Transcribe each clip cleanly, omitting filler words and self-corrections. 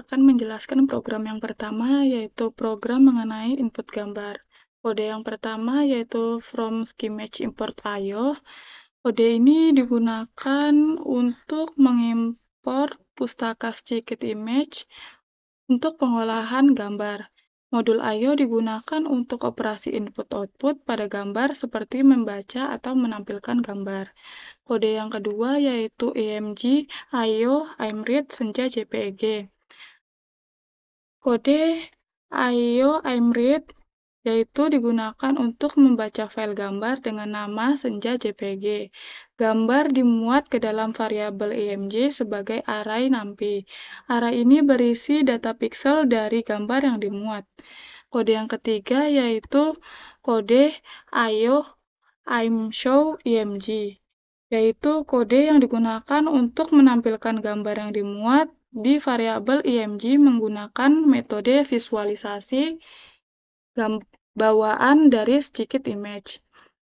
akan menjelaskan program yang pertama, yaitu program mengenai input gambar. Kode yang pertama yaitu from skimage import.io. Kode ini digunakan untuk mengimpor pustaka Stickit Image untuk pengolahan gambar. Modul I/O digunakan untuk operasi input-output pada gambar seperti membaca atau menampilkan gambar. Kode yang kedua yaitu img I/O imread senja JPEG. Kode I/O imread yaitu digunakan untuk membaca file gambar dengan nama senja JPG. Gambar dimuat ke dalam variabel img sebagai array NumPy. Array ini berisi data pixel dari gambar yang dimuat. Kode yang ketiga yaitu kode I/O imshow img, yaitu kode yang digunakan untuk menampilkan gambar yang dimuat di variabel img menggunakan metode visualisasi bawaan dari Stickit Image.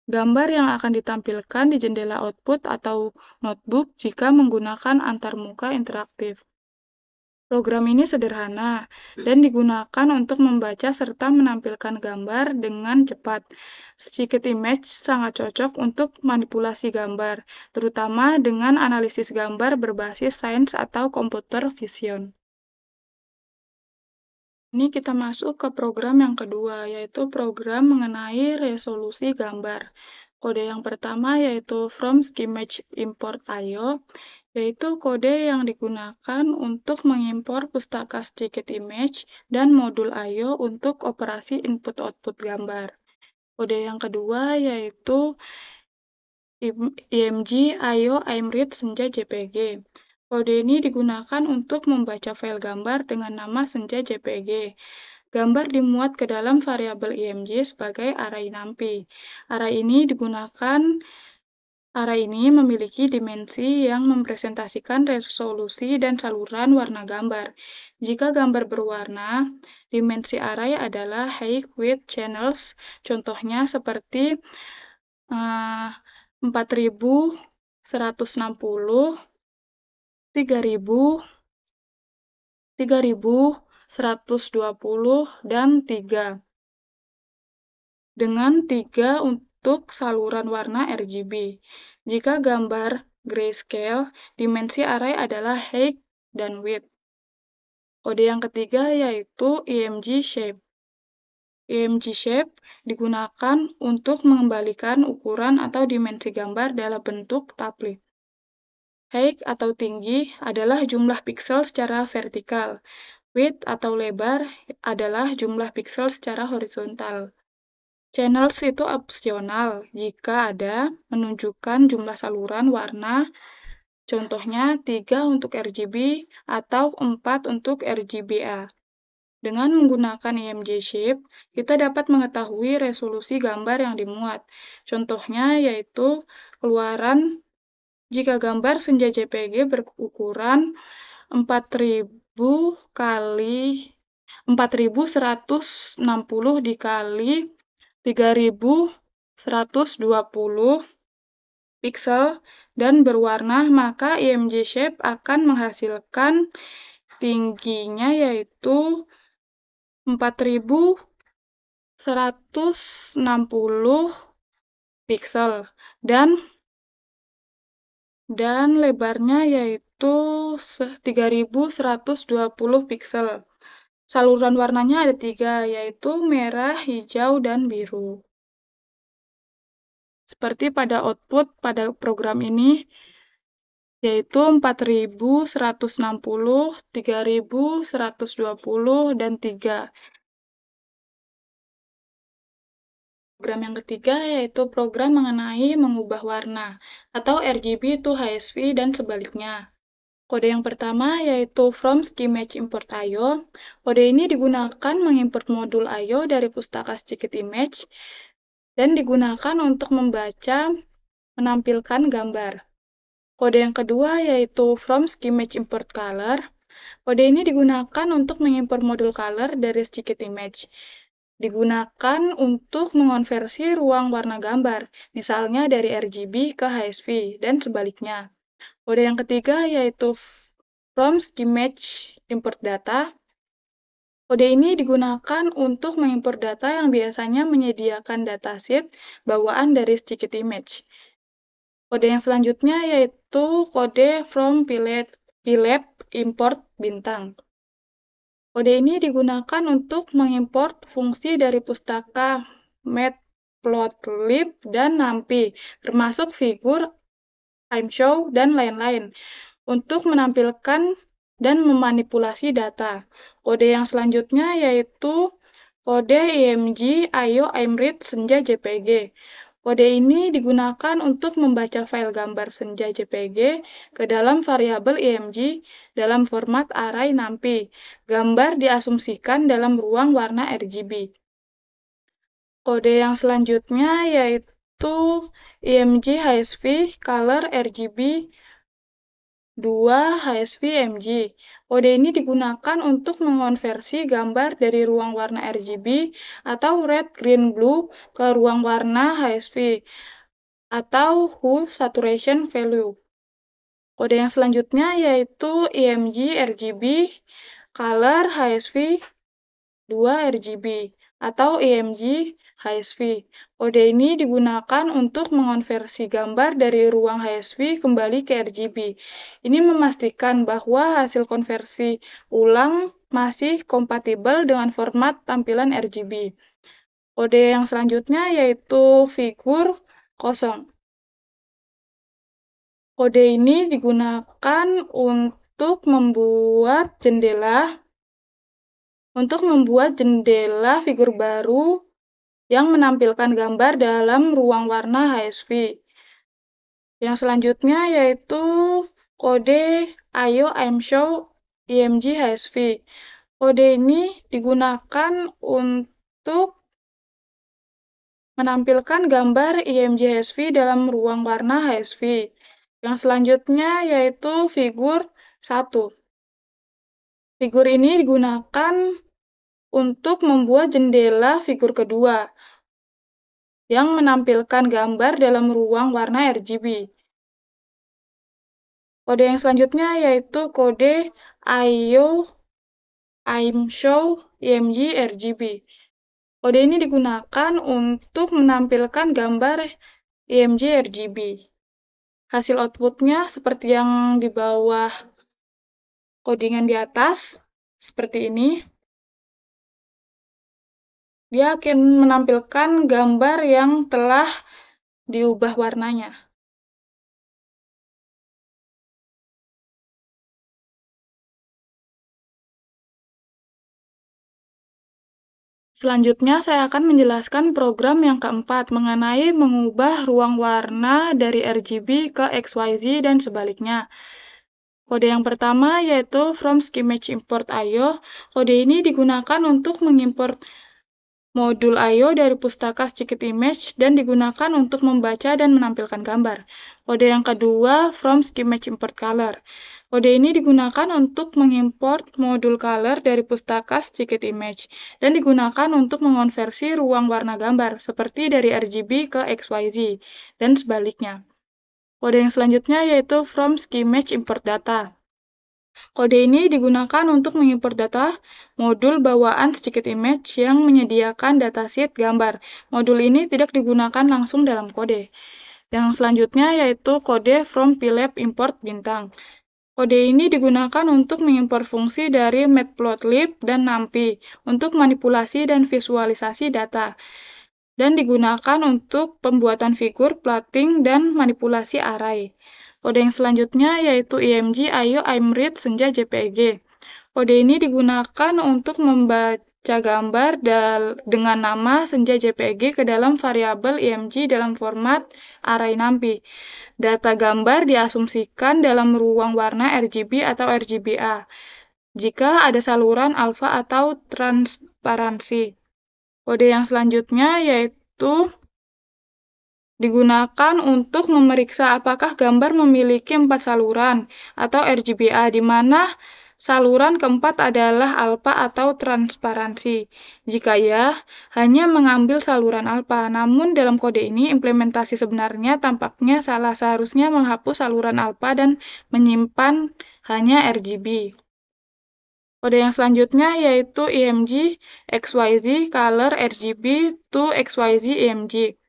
Gambar yang akan ditampilkan di jendela output atau notebook jika menggunakan antarmuka interaktif. Program ini sederhana dan digunakan untuk membaca serta menampilkan gambar dengan cepat. Stickit Image sangat cocok untuk manipulasi gambar, terutama dengan analisis gambar berbasis sains atau computer vision. Ini kita masuk ke program yang kedua, yaitu program mengenai resolusi gambar. Kode yang pertama yaitu from skimage import.io, yaitu kode yang digunakan untuk mengimpor pustaka Stickit Image dan modul I/O untuk operasi input-output gambar. Kode yang kedua yaitu img I/O imread senja JPG. Kode ini digunakan untuk membaca file gambar dengan nama senja JPG. Gambar dimuat ke dalam variabel img sebagai array NumPy. Array ini memiliki dimensi yang mempresentasikan resolusi dan saluran warna gambar. Jika gambar berwarna, dimensi array adalah height, width, channels. Contohnya seperti 4160, 3000, 3120, dan 3. Dengan 3 untuk saluran warna RGB. Jika gambar grayscale, dimensi array adalah height dan width. Kode yang ketiga yaitu img shape. img shape digunakan untuk mengembalikan ukuran atau dimensi gambar dalam bentuk tablet. Height atau tinggi adalah jumlah piksel secara vertikal. Width atau lebar adalah jumlah piksel secara horizontal. Channels itu opsional jika ada menunjukkan jumlah saluran warna, contohnya 3 untuk RGB atau 4 untuk RGBA. Dengan menggunakan img shape, kita dapat mengetahui resolusi gambar yang dimuat. Contohnya yaitu keluaran jika gambar senja JPG berukuran 4160 dikali 3120 piksel dan berwarna, maka img shape akan menghasilkan tingginya yaitu 4160 piksel dan lebarnya yaitu 3120 piksel. Saluran warnanya ada 3, yaitu merah, hijau, dan biru. Seperti pada output pada program ini, yaitu 4160, 3120, dan 3. Program yang ketiga yaitu program mengenai mengubah warna, atau RGB to HSV dan sebaliknya. Kode yang pertama yaitu from skimage import.io. Kode ini digunakan mengimport modul I/O dari pustaka Stickit Image dan digunakan untuk membaca, menampilkan gambar. Kode yang kedua yaitu from skimage import color. Kode ini digunakan untuk mengimport modul color dari Stickit Image. Digunakan untuk mengonversi ruang warna gambar, misalnya dari RGB ke HSV dan sebaliknya. Kode yang ketiga yaitu from Skimage Import Data. Kode ini digunakan untuk mengimpor data yang biasanya menyediakan datasheet bawaan dari Sticky Image. Kode yang selanjutnya yaitu kode from PLAB import bintang. Kode ini digunakan untuk mengimport fungsi dari pustaka Matplotlib dan NumPy, termasuk figur, timeshow, dan lain-lain, untuk menampilkan dan memanipulasi data. Kode yang selanjutnya yaitu kode img IO imread senja JPG. Kode ini digunakan untuk membaca file gambar senja JPG ke dalam variabel img dalam format array NumPy. Gambar diasumsikan dalam ruang warna RGB. Kode yang selanjutnya yaitu img HSV color RGB 2 HSV-MG. Kode ini digunakan untuk mengonversi gambar dari ruang warna RGB atau red, green, blue ke ruang warna HSV atau hue saturation value. Kode yang selanjutnya yaitu img RGB color HSV 2 RGB atau img HSV. Kode ini digunakan untuk mengonversi gambar dari ruang HSV kembali ke RGB. Ini memastikan bahwa hasil konversi ulang masih kompatibel dengan format tampilan RGB. Kode yang selanjutnya yaitu figur kosong. Kode ini digunakan untuk membuat jendela figur baru yang menampilkan gambar dalam ruang warna HSV. Yang selanjutnya yaitu kode IO imshow img HSV. Kode ini digunakan untuk menampilkan gambar img HSV dalam ruang warna HSV. Yang selanjutnya yaitu figur 1. Figur ini digunakan untuk membuat jendela figur kedua yang menampilkan gambar dalam ruang warna RGB. Kode yang selanjutnya yaitu kode IO imshow img RGB. Kode ini digunakan untuk menampilkan gambar img RGB. Hasil outputnya seperti yang di bawah codingan di atas, seperti ini. Dia akan menampilkan gambar yang telah diubah warnanya. Selanjutnya, saya akan menjelaskan program yang keempat mengenai mengubah ruang warna dari RGB ke XYZ dan sebaliknya. Kode yang pertama yaitu from Skimage import IO. Kode ini digunakan untuk mengimport modul I/O dari pustaka Sticky Image dan digunakan untuk membaca dan menampilkan gambar. Kode yang kedua, from Skimage import color. Kode ini digunakan untuk mengimport modul color dari pustaka Sticky Image dan digunakan untuk mengonversi ruang warna gambar seperti dari RGB ke XYZ dan sebaliknya. Kode yang selanjutnya yaitu from Skimage import data. Kode ini digunakan untuk mengimport data modul bawaan Sticky Image yang menyediakan datasheet gambar. Modul ini tidak digunakan langsung dalam kode. Yang selanjutnya yaitu kode from PLAB import bintang. Kode ini digunakan untuk mengimport fungsi dari Matplotlib dan NumPy untuk manipulasi dan visualisasi data, dan digunakan untuk pembuatan figur, plotting, dan manipulasi array. Kode yang selanjutnya yaitu img IO imread senja JPG. Kode ini digunakan untuk membaca gambar dengan nama senja JPG ke dalam variabel img dalam format array NumPy. Data gambar diasumsikan dalam ruang warna RGB atau RGBA jika ada saluran alfa atau transparansi. Kode yang selanjutnya yaitu digunakan untuk memeriksa apakah gambar memiliki 4 saluran atau RGBA, di mana Saluran keempat adalah alpha atau transparansi. Jika ya, hanya mengambil saluran alpha. Namun dalam kode ini implementasi sebenarnya tampaknya salah, seharusnya menghapus saluran alpha dan menyimpan hanya RGB. Kode yang selanjutnya yaitu EMG XYZ color RGB to XYZ EMG.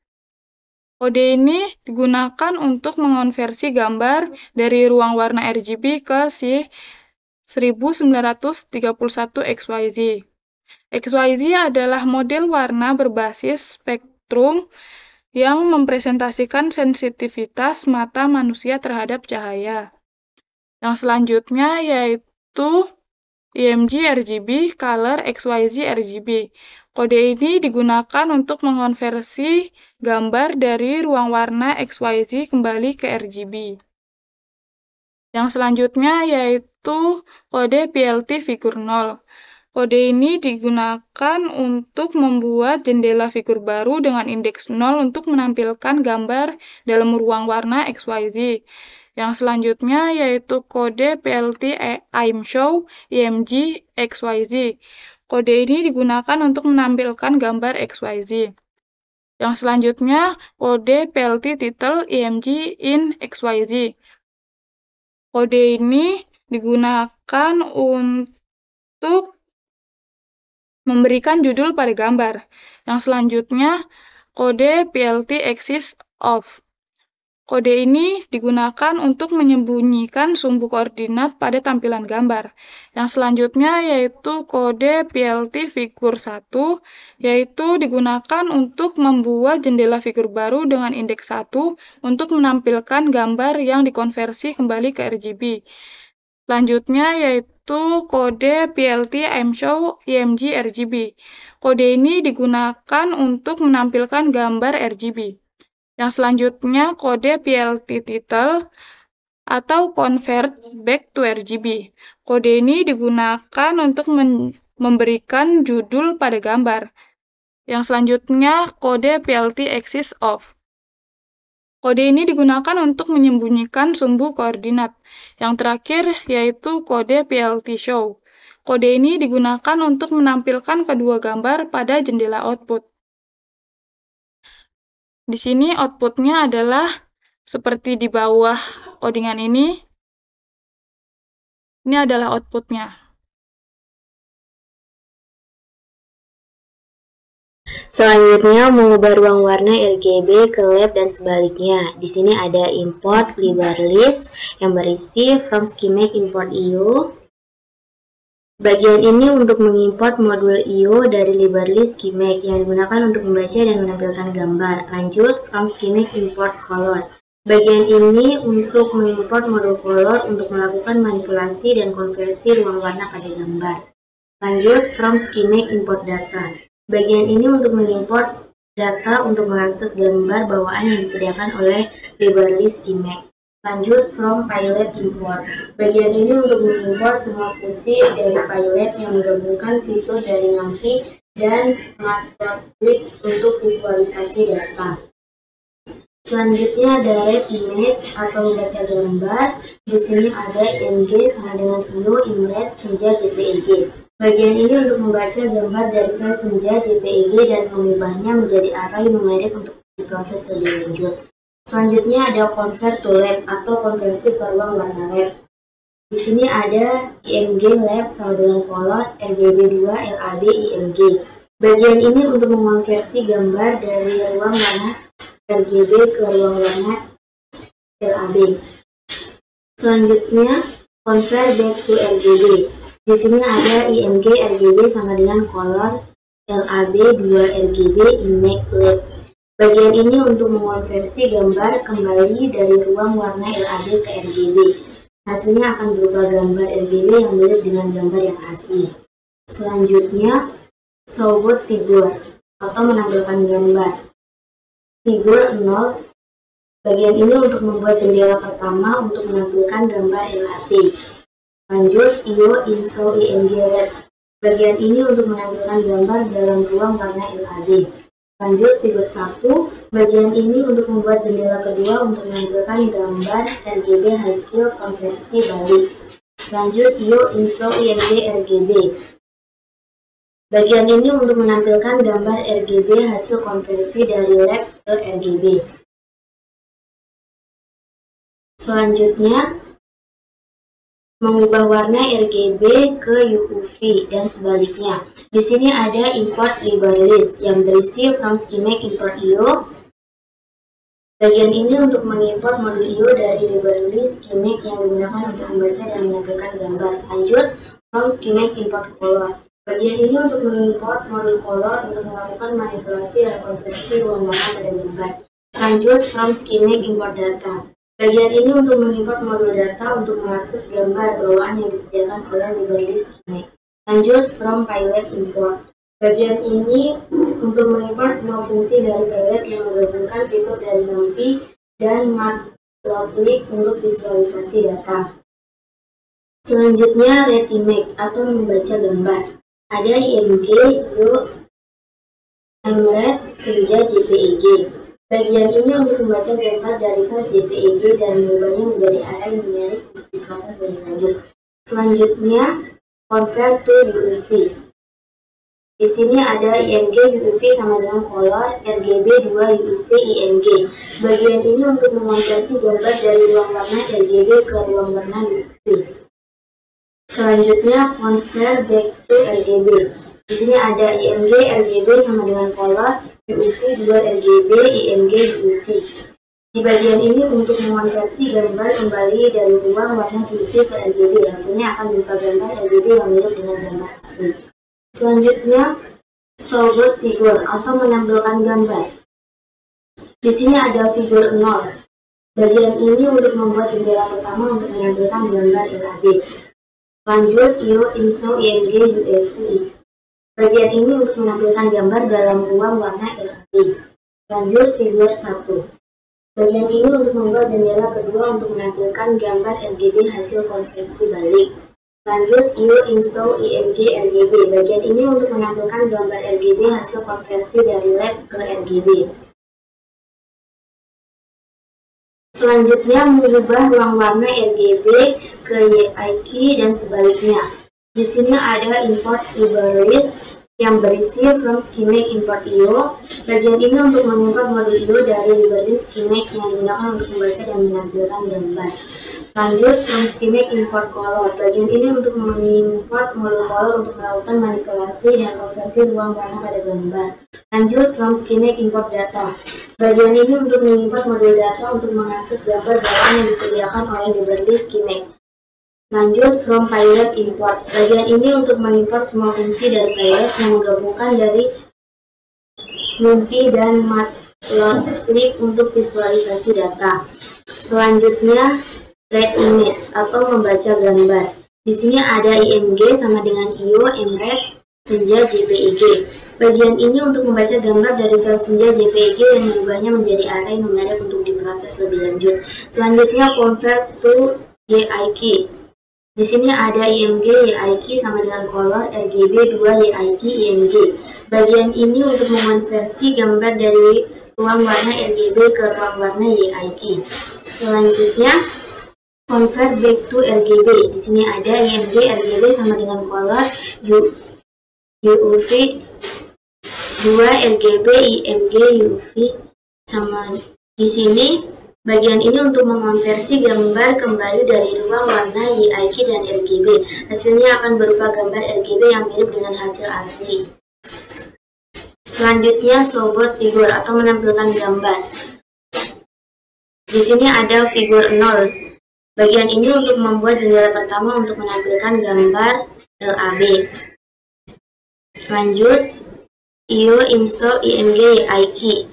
Kode ini digunakan untuk mengonversi gambar dari ruang warna RGB ke 1931 XYZ. XYZ adalah model warna berbasis spektrum yang mempresentasikan sensitivitas mata manusia terhadap cahaya. Yang selanjutnya yaitu EMG RGB color XYZ RGB. Kode ini digunakan untuk mengonversi gambar dari ruang warna XYZ kembali ke RGB. Yang selanjutnya yaitu kode PLT figur 0. Kode ini digunakan untuk membuat jendela figur baru dengan indeks 0 untuk menampilkan gambar dalam ruang warna XYZ. Yang selanjutnya yaitu kode PLT IMShow EMG XYZ. Kode ini digunakan untuk menampilkan gambar XYZ. Yang selanjutnya kode PLT title EMG in XYZ. Kode ini digunakan untuk memberikan judul pada gambar. Yang selanjutnya, kode PLT axis off. Kode ini digunakan untuk menyembunyikan sumbu koordinat pada tampilan gambar. Yang selanjutnya yaitu kode PLT figur 1, yaitu digunakan untuk membuat jendela figur baru dengan indeks 1 untuk menampilkan gambar yang dikonversi kembali ke RGB. Selanjutnya yaitu kode PLT IMShow EMG RGB. Kode ini digunakan untuk menampilkan gambar RGB. Yang selanjutnya kode PLT title atau convert back to RGB. Kode ini digunakan untuk memberikan judul pada gambar. Yang selanjutnya kode PLT axis off. Kode ini digunakan untuk menyembunyikan sumbu koordinat. Yang terakhir yaitu kode PLT show. Kode ini digunakan untuk menampilkan kedua gambar pada jendela output. Di sini outputnya adalah seperti di bawah codingan ini. Ini adalah outputnya. Selanjutnya, mengubah ruang warna RGB ke lab dan sebaliknya. Di sini ada import LibreList yang berisi from schematic import IO. Bagian ini untuk mengimport modul IO dari LibreList schematic yang digunakan untuk membaca dan menampilkan gambar. Lanjut, from schematic import color. Bagian ini untuk mengimport modul color untuk melakukan manipulasi dan konversi ruang warna pada gambar. Lanjut, from schematic import data. Bagian ini untuk mengimport data untuk mengakses gambar bawaan yang disediakan oleh LibreList schematic. Lanjut, from PyLab import. Bagian ini untuk mengimport semua fungsi dari PyLab yang menggabungkan fitur dari NumPy dan Matplotlib untuk visualisasi data. Selanjutnya ada read image atau membaca gambar. Di sini ada IMG sama dengan IO, IMRED, Senja, JPEG. Bagian ini untuk membaca gambar dari file Senja, JPEG dan mengubahnya menjadi array numerik untuk diproses lebih lanjut. Selanjutnya ada convert to lab atau konversi ke ruang warna lab. Di sini ada IMG lab sama dengan color, RGB2, LAB, IMG. Bagian ini untuk mengonversi gambar dari ruang warna RGB ke ruang warna LAB. Selanjutnya, convert back to RGB. Di sini ada IMG RGB sama dengan color, LAB 2 RGB, image lab. Bagian ini untuk mengonversi gambar kembali dari ruang warna LAB ke RGB. Hasilnya akan berupa gambar RGB yang mirip dengan gambar yang asli. Selanjutnya, show both figure atau menampilkan gambar. Figur 0. Bagian ini untuk membuat jendela pertama untuk menampilkan gambar LAB. Lanjut, IO IMShow IMG lab. Bagian ini untuk menampilkan gambar dalam ruang warna LAB. Lanjut, figur 1. Bagian ini untuk membuat jendela kedua untuk menampilkan gambar RGB hasil konversi balik. Lanjut IO, IMSO, IMG, RGB. Bagian ini untuk menampilkan gambar RGB hasil konversi dari lab ke RGB. Selanjutnya, mengubah warna RGB ke UV dan sebaliknya. Di sini ada import library list yang berisi from schematic import IO. Bagian ini untuk mengimport modul IO dari library list schematic yang digunakan untuk membaca dan menampilkan gambar. Lanjut, from schematic import color. Bagian ini untuk mengimport modul color untuk melakukan manipulasi dan konversi ruang warna pada gambar. Lanjut, from schematic import data. Bagian ini untuk mengimport modul data untuk mengakses gambar bawaan yang disediakan oleh library schematic. Lanjut, from PyLab import. Bagian ini untuk mengimport semua fungsi dari PyLab yang menggabungkan fitur dari NumPy dan Matplotlib untuk visualisasi data. Selanjutnya, read image atau membaca gambar. Ada IMG, IO, MRED, Senja, JPEG. Bagian ini untuk membaca gambar dari file JPEG dan mengubahnya menjadi array numerik untuk diproses lebih lanjut. Selanjutnya, convert to UV. Di sini ada IMG UV sama dengan color, RGB 2 UV IMG. Bagian ini untuk mengonversi gambar dari ruang warna RGB ke ruang warna UV. Selanjutnya, convert back to RGB. Di sini ada IMG RGB sama dengan color, UV 2 RGB IMG UV. Di bagian ini untuk mengonversi gambar kembali dari ruang warna UV ke RGB. Hasilnya akan berupa gambar RGB yang mirip dengan gambar asli. Selanjutnya, solve figure atau menampilkan gambar. Di sini ada figur 0. Bagian ini untuk membuat jendela pertama untuk menampilkan gambar LAB. Lanjut, IO, IMSO, IMG, UFV. Bagian ini untuk menampilkan gambar dalam ruang warna LAB. Lanjut, figur 1. Bagian ini untuk membuat jendela kedua untuk menampilkan gambar RGB hasil konversi balik. Lanjut, IO, IMSO, IMG, RGB. Bagian ini untuk menampilkan gambar RGB hasil konversi dari lab ke RGB. Selanjutnya, mengubah ruang warna RGB ke YIK dan sebaliknya. Di sini ada import libraries yang berisi from schematic import IO. Bagian ini untuk mengimport modul IO dari library schematic yang digunakan untuk membaca dan menampilkan gambar. Lanjut, from schematic import color. Bagian ini untuk mengimport modul color untuk melakukan manipulasi dan konversi ruang warna pada gambar. Lanjut, from schematic import data. Bagian ini untuk mengimport modul data untuk mengakses gambar bawaan yang disediakan oleh library schematic. Lanjut, from PyLab import. Bagian ini untuk mengimport semua fungsi dari PyLab yang menggabungkan dari NumPy dan Matplotlib untuk visualisasi data. Selanjutnya, read image atau membaca gambar. Di sini ada IMG sama dengan IO, MRED, Senja, JPEG. Bagian ini untuk membaca gambar dari file Senja JPEG dan mengubahnya menjadi array numerik untuk diproses lebih lanjut. Selanjutnya, convert to YIK. Di sini ada IMG YIK sama dengan color, RGB 2 YIK IMG. Bagian ini untuk mengonversi gambar dari ruang warna RGB ke ruang warna YIK. Selanjutnya, convert back to RGB. Di sini ada IMG RGB sama dengan color, UV 2 RGB IMG UV sama. Di sini bagian ini untuk mengonversi gambar kembali dari ruang warna YIK dan RGB. Hasilnya akan berupa gambar RGB yang mirip dengan hasil asli. Selanjutnya, showboard figure atau menampilkan gambar. Di sini ada figur 0. Bagian ini untuk membuat jendela pertama untuk menampilkan gambar LAB. Lanjut, IO, IMSO, IMG, YIK.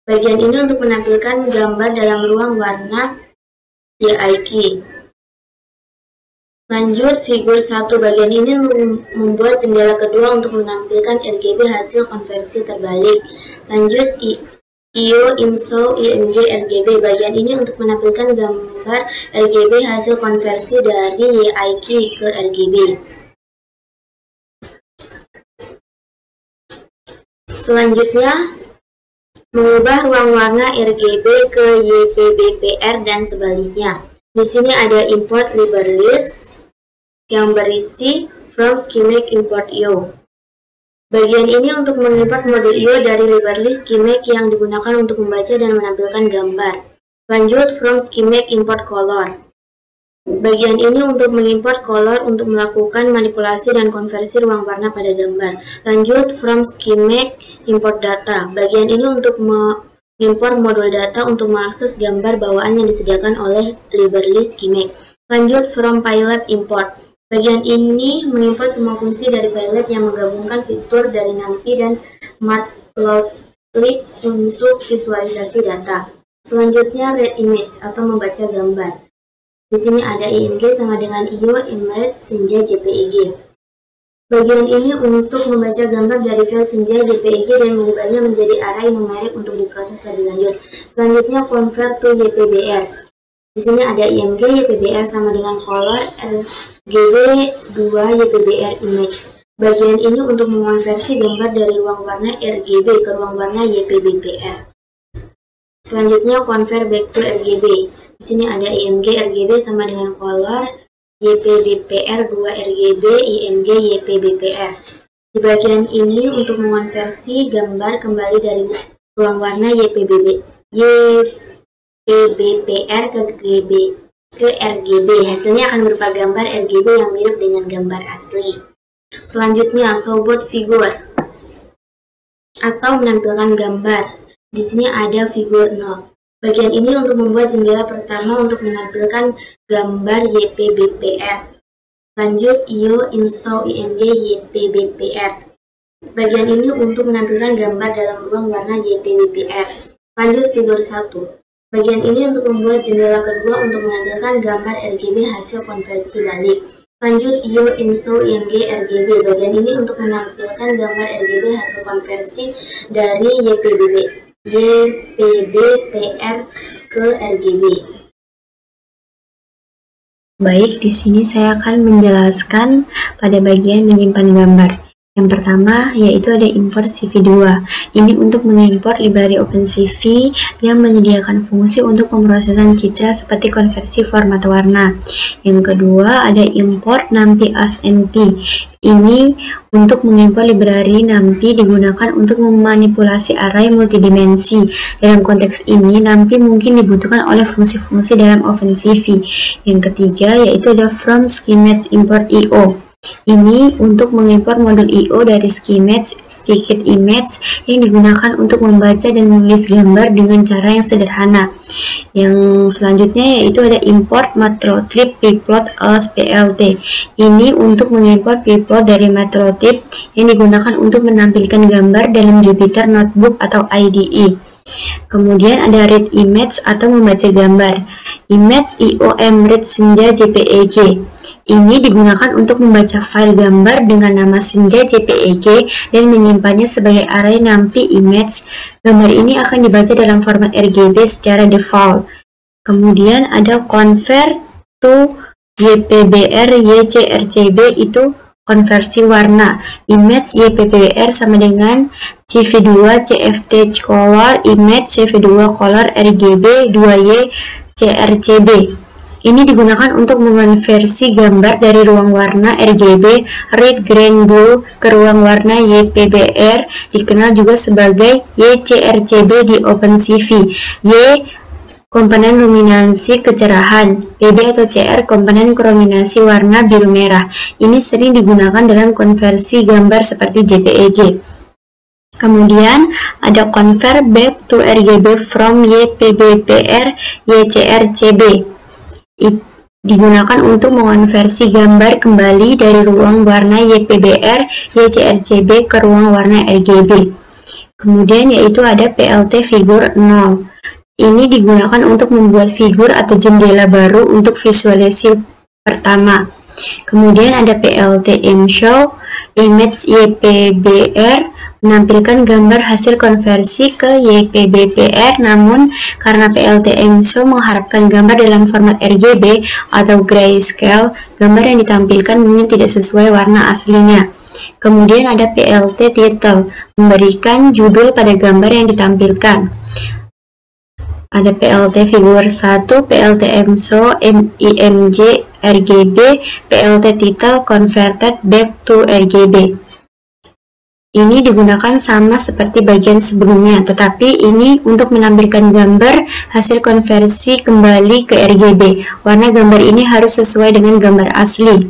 Bagian ini untuk menampilkan gambar dalam ruang warna YIK. Lanjut, figur 1. Bagian ini membuat jendela kedua untuk menampilkan RGB hasil konversi terbalik. Lanjut, IO, IMSO, IMG, RGB. Bagian ini untuk menampilkan gambar RGB hasil konversi dari YIK ke RGB. Selanjutnya, mengubah ruang warna RGB ke YPBPR dan sebaliknya. Di sini ada import libraries yang berisi from schematic import IO. Bagian ini untuk mengimport modul IO dari library schematic yang digunakan untuk membaca dan menampilkan gambar. Lanjut, from schematic import color. Bagian ini untuk mengimport color untuk melakukan manipulasi dan konversi ruang warna pada gambar. Lanjut, from schematic import data. Bagian ini untuk mengimport modul data untuk mengakses gambar bawaan yang disediakan oleh library schematic. Lanjut, from PyLab import. Bagian ini mengimport semua fungsi dari PyLab yang menggabungkan fitur dari NumPy dan Matplotlib untuk visualisasi data. Selanjutnya, read image atau membaca gambar. Di sini ada IMG sama dengan IO, Image, Senja, JPEG. Bagian ini untuk membaca gambar dari file Senja, JPEG dan mengubahnya menjadi array numerik untuk diproses lebih lanjut. Selanjutnya, convert to YPBR. Di sini ada IMG, YPBR sama dengan color, RGB 2, YPBR image. Bagian ini untuk mengonversi gambar dari ruang warna RGB ke ruang warna YPBR. Selanjutnya, convert back to RGB. Di sini ada IMG RGB sama dengan color, YPBPR 2 RGB, IMG YPBPR. Di bagian ini untuk mengonversi gambar kembali dari ruang warna YPBPR ke RGB. Hasilnya akan berupa gambar RGB yang mirip dengan gambar asli. Selanjutnya, showboard figure atau menampilkan gambar. Di sini ada figur 0. Bagian ini untuk membuat jendela pertama untuk menampilkan gambar YPBPR. Lanjut, IO, IMSHOW, IMG, YPBPR. Bagian ini untuk menampilkan gambar dalam ruang warna YPBPR. Lanjut, figur 1. Bagian ini untuk membuat jendela kedua untuk menampilkan gambar RGB hasil konversi balik. Lanjut, IO, IMSHOW, IMG, RGB. Bagian ini untuk menampilkan gambar RGB hasil konversi dari YPBPR ke RGB. Baik, di sini saya akan menjelaskan pada bagian menyimpan gambar. Yang pertama yaitu ada import CV2. Ini untuk mengimport library OpenCV yang menyediakan fungsi untuk pemrosesan citra seperti konversi format warna. Yang kedua ada import NumPy as NP. Ini untuk mengimport library NumPy digunakan untuk memanipulasi array multidimensi. Dalam konteks ini, NumPy mungkin dibutuhkan oleh fungsi-fungsi dalam OpenCV. Yang ketiga yaitu ada from schematic import IO. Ini untuk mengimport modul IO dari schematic stickit image yang digunakan untuk membaca dan menulis gambar dengan cara yang sederhana. Yang selanjutnya yaitu ada import Matplotlib pplot as PLT. Ini untuk mengimport pplot dari Matplotlib yang digunakan untuk menampilkan gambar dalam Jupyter Notebook atau IDE. Kemudian ada read image atau membaca gambar. Image IO mread Senja JPEG. Ini digunakan untuk membaca file gambar dengan nama Senja JPEG dan menyimpannya sebagai array NumPy image. Gambar ini akan dibaca dalam format RGB secara default. Kemudian ada convert to YPBR YCRCB, itu konversi warna. Image YPBR sama dengan CV2 CFT color image CV2 color RGB 2Y CRCB. Ini digunakan untuk mengonversi gambar dari ruang warna RGB red, green, blue ke ruang warna YPBR, dikenal juga sebagai YCRCB di OpenCV. Y komponen luminansi kecerahan, PB atau CR komponen krominasi warna biru merah. Ini sering digunakan dalam konversi gambar seperti JPEG. Kemudian ada convert back to RGB from YPBPR YCRCB. Digunakan untuk mengonversi gambar kembali dari ruang warna YPBR YCRCB ke ruang warna RGB. Kemudian yaitu ada PLT figur 0. Ini digunakan untuk membuat figur atau jendela baru untuk visualisasi pertama. Kemudian ada PLT IMSHOW image YPBR, menampilkan gambar hasil konversi ke YPBPR, namun karena PLT IMSHOW mengharapkan gambar dalam format RGB atau grayscale, gambar yang ditampilkan mungkin tidak sesuai warna aslinya. Kemudian ada PLT title, memberikan judul pada gambar yang ditampilkan. ada PLT figur 1, PLT EMSO, IMG, RGB, PLT title converted back to RGB. Ini digunakan sama seperti bagian sebelumnya, tetapi ini untuk menampilkan gambar hasil konversi kembali ke RGB. Warna gambar ini harus sesuai dengan gambar asli.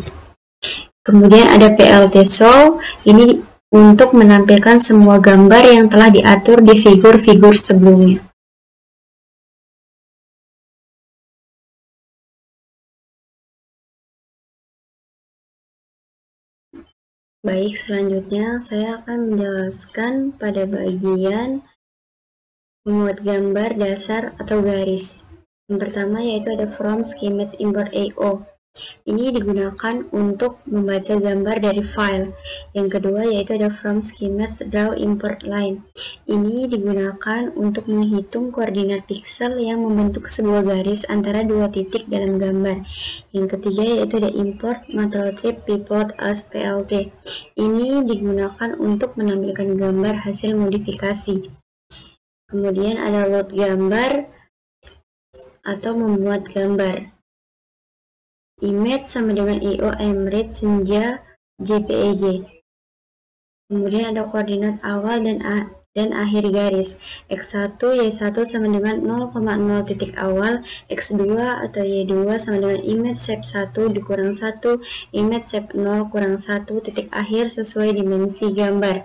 Kemudian ada PLT show, ini untuk menampilkan semua gambar yang telah diatur di figur-figur sebelumnya. Baik, selanjutnya saya akan menjelaskan pada bagian membuat gambar dasar atau garis. Yang pertama yaitu ada from schematics import AO. Ini digunakan untuk membaca gambar dari file. Yang kedua yaitu ada from schematics draw import line. Ini digunakan untuk menghitung koordinat piksel yang membentuk sebuah garis antara dua titik dalam gambar. Yang ketiga yaitu ada import matlotype pplot as PLT. Ini digunakan untuk menampilkan gambar hasil modifikasi. Kemudian ada load gambar atau membuat gambar. Image sama dengan IO Emrit Senja JPEG. Kemudian ada koordinat awal dan akhir garis. X1 Y1 sama dengan 0,0 titik awal, X2 atau Y2 sama dengan image shape 1 dikurang 1, image shape 0 kurang 1 titik akhir sesuai dimensi gambar.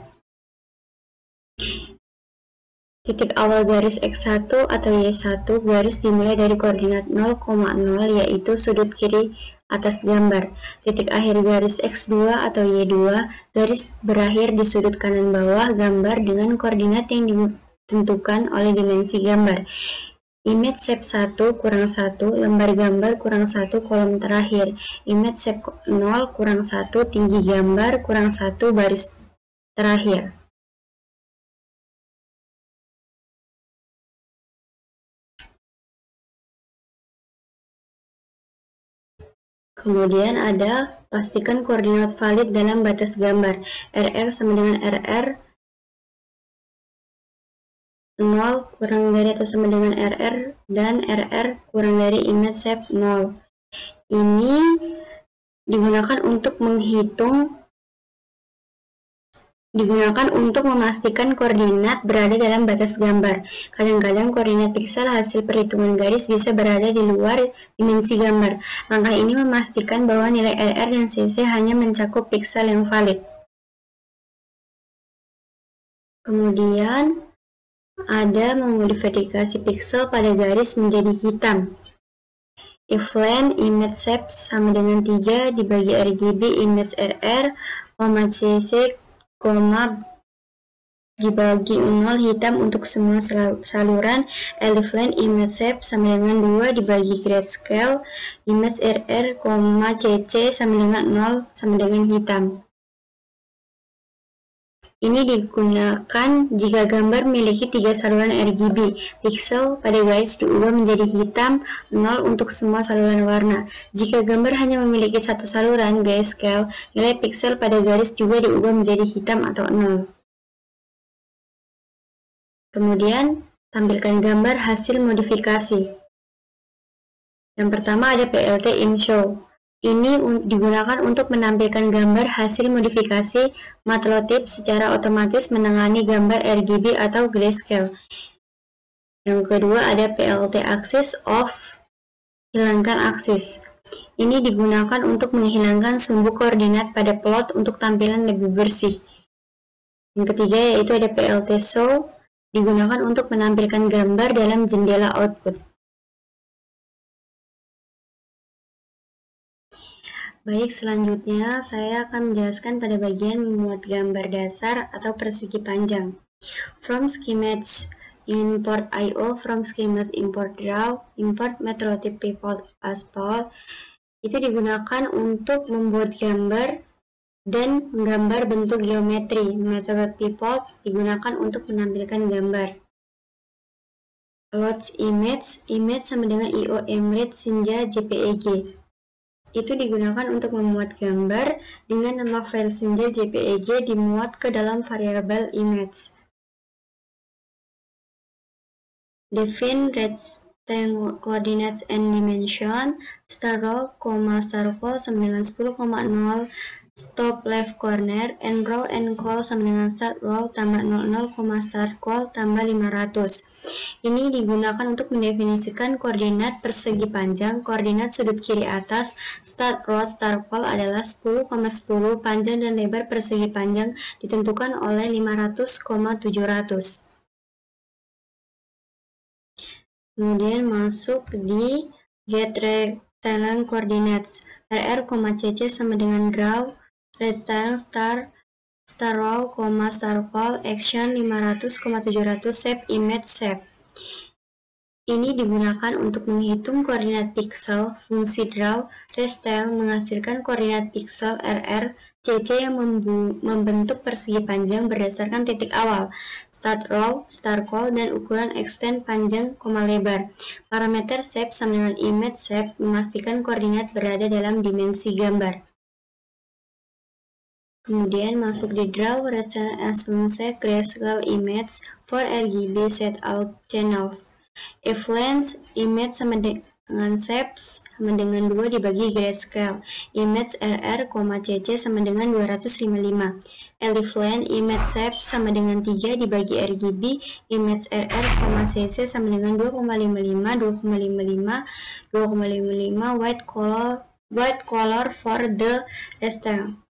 Titik awal garis X1 atau Y1 garis dimulai dari koordinat 0,0 yaitu sudut kiri atas gambar. Titik akhir garis X2 atau Y2 garis berakhir di sudut kanan bawah gambar dengan koordinat yang ditentukan oleh dimensi gambar. Image shape 1 kurang 1 lembar gambar kurang 1 kolom terakhir. Image shape 0 kurang 1 tinggi gambar kurang 1 baris terakhir. Kemudian ada pastikan koordinat valid dalam batas gambar. RR sama dengan RR 0 kurang dari atau sama dengan RR dan RR kurang dari image shape 0. Ini digunakan untuk memastikan koordinat berada dalam batas gambar. Kadang-kadang koordinat piksel hasil perhitungan garis bisa berada di luar dimensi gambar. Langkah ini memastikan bahwa nilai RR dan CC hanya mencakup piksel yang valid. Kemudian ada memodifikasi piksel pada garis menjadi hitam. If length image shape sama dengan 3 dibagi RGB image RR, CC, dibagi 0 hitam untuk semua saluran. Elif length image shape sama dengan 2 dibagi grayscale image RR, CC sama dengan 0 sama dengan hitam. Ini digunakan jika gambar memiliki 3 saluran RGB. Piksel pada garis diubah menjadi hitam 0 untuk semua saluran warna. Jika gambar hanya memiliki satu saluran grayscale, nilai piksel pada garis juga diubah menjadi hitam atau 0. Kemudian, tampilkan gambar hasil modifikasi. Yang pertama ada PLT ImShow. Ini digunakan untuk menampilkan gambar hasil modifikasi matlotype secara otomatis menangani gambar RGB atau grayscale. Yang kedua ada PLT Axis Off, hilangkan aksis. Ini digunakan untuk menghilangkan sumbu koordinat pada plot untuk tampilan lebih bersih. Yang ketiga yaitu ada PLT Show, digunakan untuk menampilkan gambar dalam jendela output. Baik, selanjutnya saya akan menjelaskan pada bagian membuat gambar dasar atau persegi panjang. From schematics import IO, from schematics import draw, import matlotype pplot as PLT. Itu digunakan untuk membuat gambar dan menggambar bentuk geometri. Matlotype pplot digunakan untuk menampilkan gambar. Load image sama dengan IO Emrit Senja JPEG. Itu digunakan untuk memuat gambar dengan nama file Senja JPEG dimuat ke dalam variabel image. define rectangle coordinates and dimension, start row, start call sama dengan 10,0, stop left corner, end row and call sama dengan start row tambah 00, start call tambah 500. Ini digunakan untuk mendefinisikan koordinat persegi panjang. Koordinat sudut kiri atas start row start call adalah 10,10, panjang dan lebar persegi panjang ditentukan oleh 500,700. Kemudian masuk di get rectangle coordinates. RR, CC sama dengan draw rectangle star row, star call action 500,700 shape image shape. Ini digunakan untuk menghitung koordinat pixel. Fungsi draw rectangle menghasilkan koordinat pixel RR, CC yang membentuk persegi panjang berdasarkan titik awal, start row, start call, dan ukuran extend panjang, lebar. Parameter shape sama dengan image shape memastikan koordinat berada dalam dimensi gambar. Kemudian masuk di draw rectangle assume grayscale image for RGB set out channels. If length image sama dengan shapes sama dengan 2 dibagi grayscale, image RR, CC sama dengan 255. If length image shapes sama dengan 3 dibagi RGB, image RR, CC sama dengan 2,55, 2,55, 2,55 white color for the rectangle.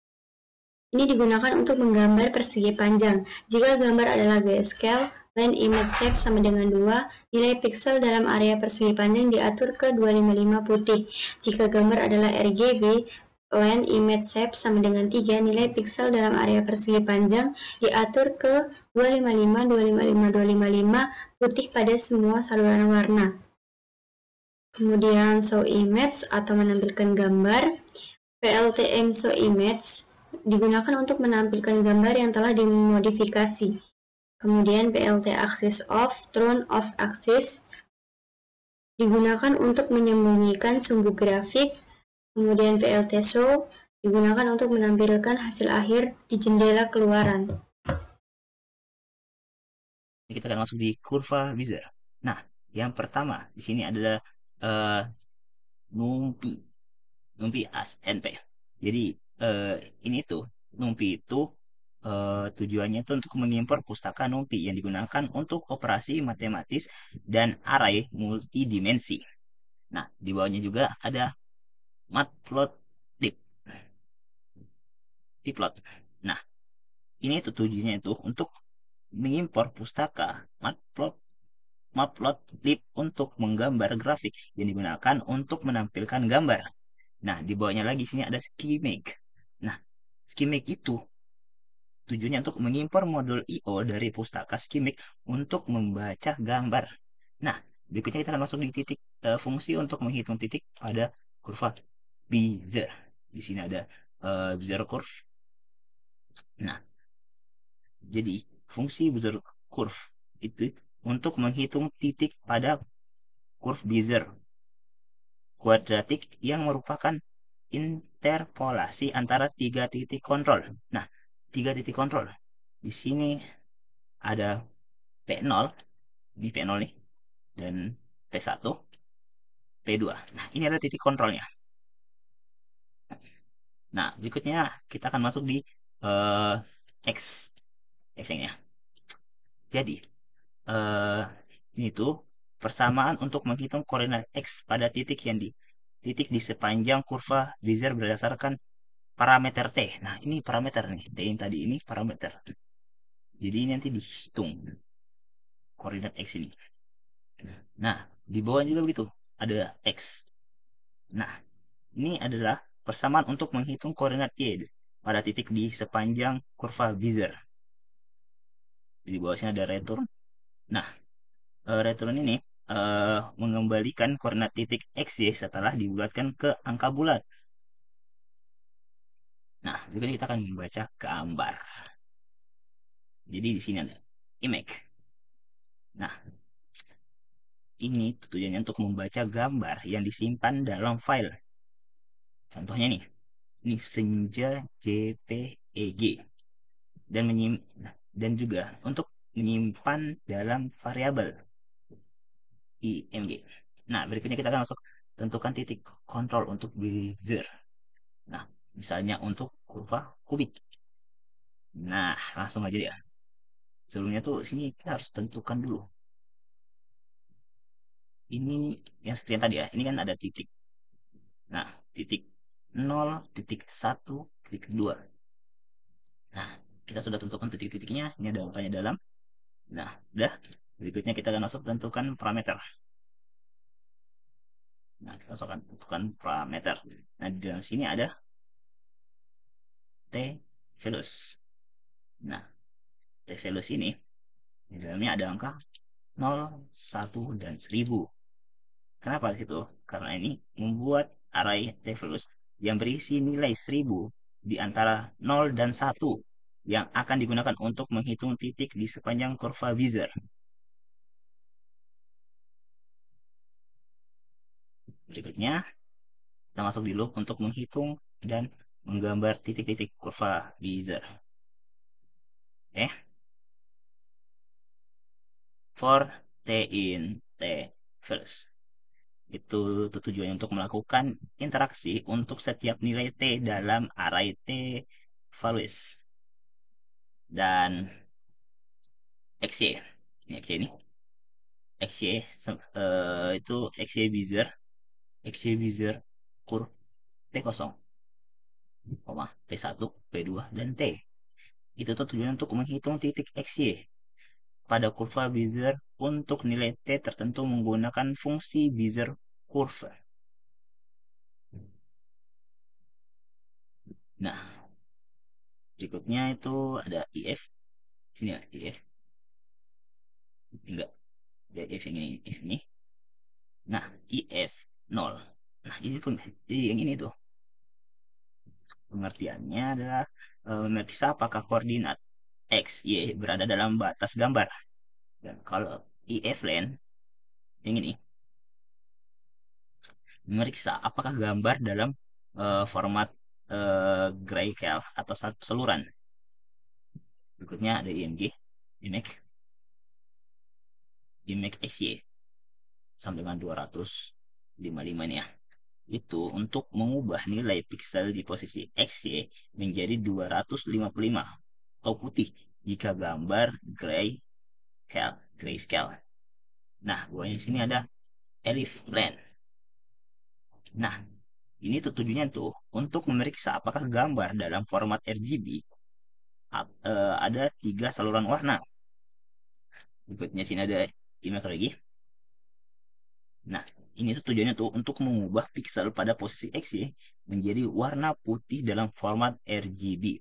Ini digunakan untuk menggambar persegi panjang. Jika gambar adalah grayscale, length image shape sama dengan 2, nilai pixel dalam area persegi panjang diatur ke 255 putih. Jika gambar adalah RGB, length image shape sama dengan 3, nilai pixel dalam area persegi panjang diatur ke 255, 255, 255 putih pada semua saluran warna. Kemudian show image atau menampilkan gambar. PLTM show image digunakan untuk menampilkan gambar yang telah dimodifikasi. Kemudian PLT axis off, turn off axis digunakan untuk menyembunyikan sumbu grafik. Kemudian PLT show digunakan untuk menampilkan hasil akhir di jendela keluaran. Kita akan masuk di kurva Bezier. Nah, yang pertama di sini adalah NumPy as NP. Jadi ini tuh NumPy itu tujuannya itu untuk mengimpor pustaka NumPy yang digunakan untuk operasi matematis dan array multidimensi. Nah, di bawahnya juga ada matplotlib. Nah, ini tuh tujuannya itu untuk mengimpor pustaka matplotlib untuk menggambar grafik yang digunakan untuk menampilkan gambar. Nah, di bawahnya lagi sini ada schematic. Nah, schematic itu tujuannya untuk mengimpor modul I/O dari pustaka schematic untuk membaca gambar. Nah, berikutnya kita akan masuk di titik fungsi untuk menghitung titik pada kurva Bezier. Di sini ada Bezier curve. Nah, jadi fungsi Bezier curve itu untuk menghitung titik pada curve Bezier kuadratik yang merupakan interpolasi antara 3 titik kontrol. Nah, 3 titik kontrol. Di sini ada P0, ini P0 nih, dan P1, P2. Nah, ini adalah titik kontrolnya. Nah, berikutnya kita akan masuk di X, X-nya. Jadi, ini tuh persamaan untuk menghitung koordinat X pada titik di sepanjang kurva Bezier berdasarkan parameter T. Nah, ini parameter nih. T yang tadi ini parameter. Jadi ini nanti dihitung koordinat X ini. Nah, di bawah juga begitu. Ada X. Nah, ini adalah persamaan untuk menghitung koordinat Y pada titik di sepanjang kurva Bezier. Di bawah sini ada return. Nah, return ini mengembalikan koordinat titik XY setelah dibulatkan ke angka bulat. Nah, juga kita akan membaca gambar. Jadi di sini ada image. Nah, ini tujuannya untuk membaca gambar yang disimpan dalam file. Contohnya nih, ini senja JPEG dan juga untuk menyimpan dalam variabel. IMG. Nah, berikutnya kita akan masuk tentukan titik kontrol untuk Bezier. Nah, misalnya untuk kurva kubik. Nah, langsung aja ya. Sebelumnya tuh sini kita harus tentukan dulu. Ini yang seperti yang tadi ya. Ini kan ada titik. Nah, titik 0, titik 1, titik 2. Nah, kita sudah tentukan titik-titiknya. Ini ada angkanya dalam. Nah, udah. Berikutnya kita akan masuk tentukan parameter. Nah, kita akan tentukan parameter. Nah, di dalam sini ada T velus. Nah, T velus ini di dalamnya ada angka 0, 1, dan 1000. Kenapa gitu? Karena ini membuat array T velus yang berisi nilai 1000 di antara 0 dan 1 yang akan digunakan untuk menghitung titik di sepanjang kurva Bezier. Berikutnya, kita masuk di loop untuk menghitung dan menggambar titik-titik kurva Bezier. Oke. For T in T first. Itu tujuannya untuk melakukan interaksi untuk setiap nilai T dalam array T values. Dan XY. Ini XY ini. XY itu XY Bezier. XY Bezier kur P0, P1, P2, dan T. Itu tujuannya untuk menghitung titik XY pada kurva Bezier untuk nilai T tertentu menggunakan fungsi Bezier curve. Nah, berikutnya itu ada IF. Sini ya, IF. Enggak, ada IF yang ini, IF ini. Nah, IF 0. Nah, ini pun jadi yang ini tuh. Pengertiannya adalah memeriksa apakah koordinat X, Y berada dalam batas gambar. Dan kalau IF len, yang ini, memeriksa apakah gambar dalam format Grayscale atau saluran. Berikutnya ada IMG, IMAX, IMAX XY sampai dengan 255 ini ya. Itu untuk mengubah nilai piksel di posisi XY menjadi 255 atau putih jika gambar grayscale. Nah, di sini ada elif blend. Nah, ini tuh tujuannya tuh untuk memeriksa apakah gambar dalam format RGB ada 3 saluran warna. Berikutnya sini ada image lagi. Nah, ini tuh tujuannya tuh untuk mengubah piksel pada posisi XY menjadi warna putih dalam format RGB.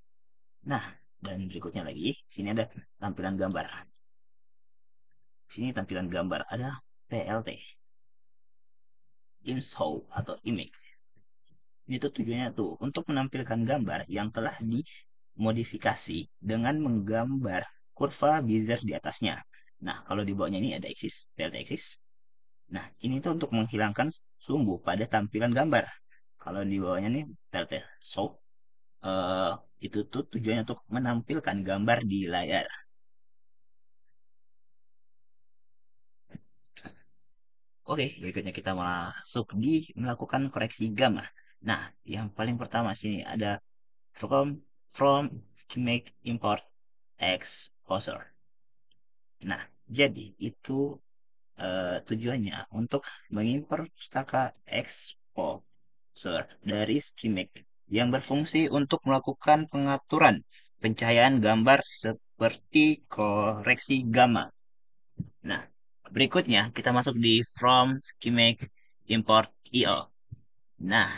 Nah, dan berikutnya lagi, sini ada tampilan gambar. Sini tampilan gambar ada PLT, ImShow atau image. Ini tuh tujuannya tuh untuk menampilkan gambar yang telah dimodifikasi dengan menggambar kurva Bezier di atasnya. Nah, kalau di bawahnya ini ada axis, PLT axis. Nah, ini tuh untuk menghilangkan sumbu pada tampilan gambar. Kalau di bawahnya nih PLT show, eh, itu tuh tujuannya untuk menampilkan gambar di layar. Oke, berikutnya kita masuk di melakukan koreksi gamma. Nah, yang paling pertama sini ada from from schematic import exposure. Nah, jadi itu tujuannya untuk mengimpor pustaka exposure dari schematic yang berfungsi untuk melakukan pengaturan pencahayaan gambar seperti koreksi gamma. Nah, berikutnya kita masuk di from schematic import IO. Nah,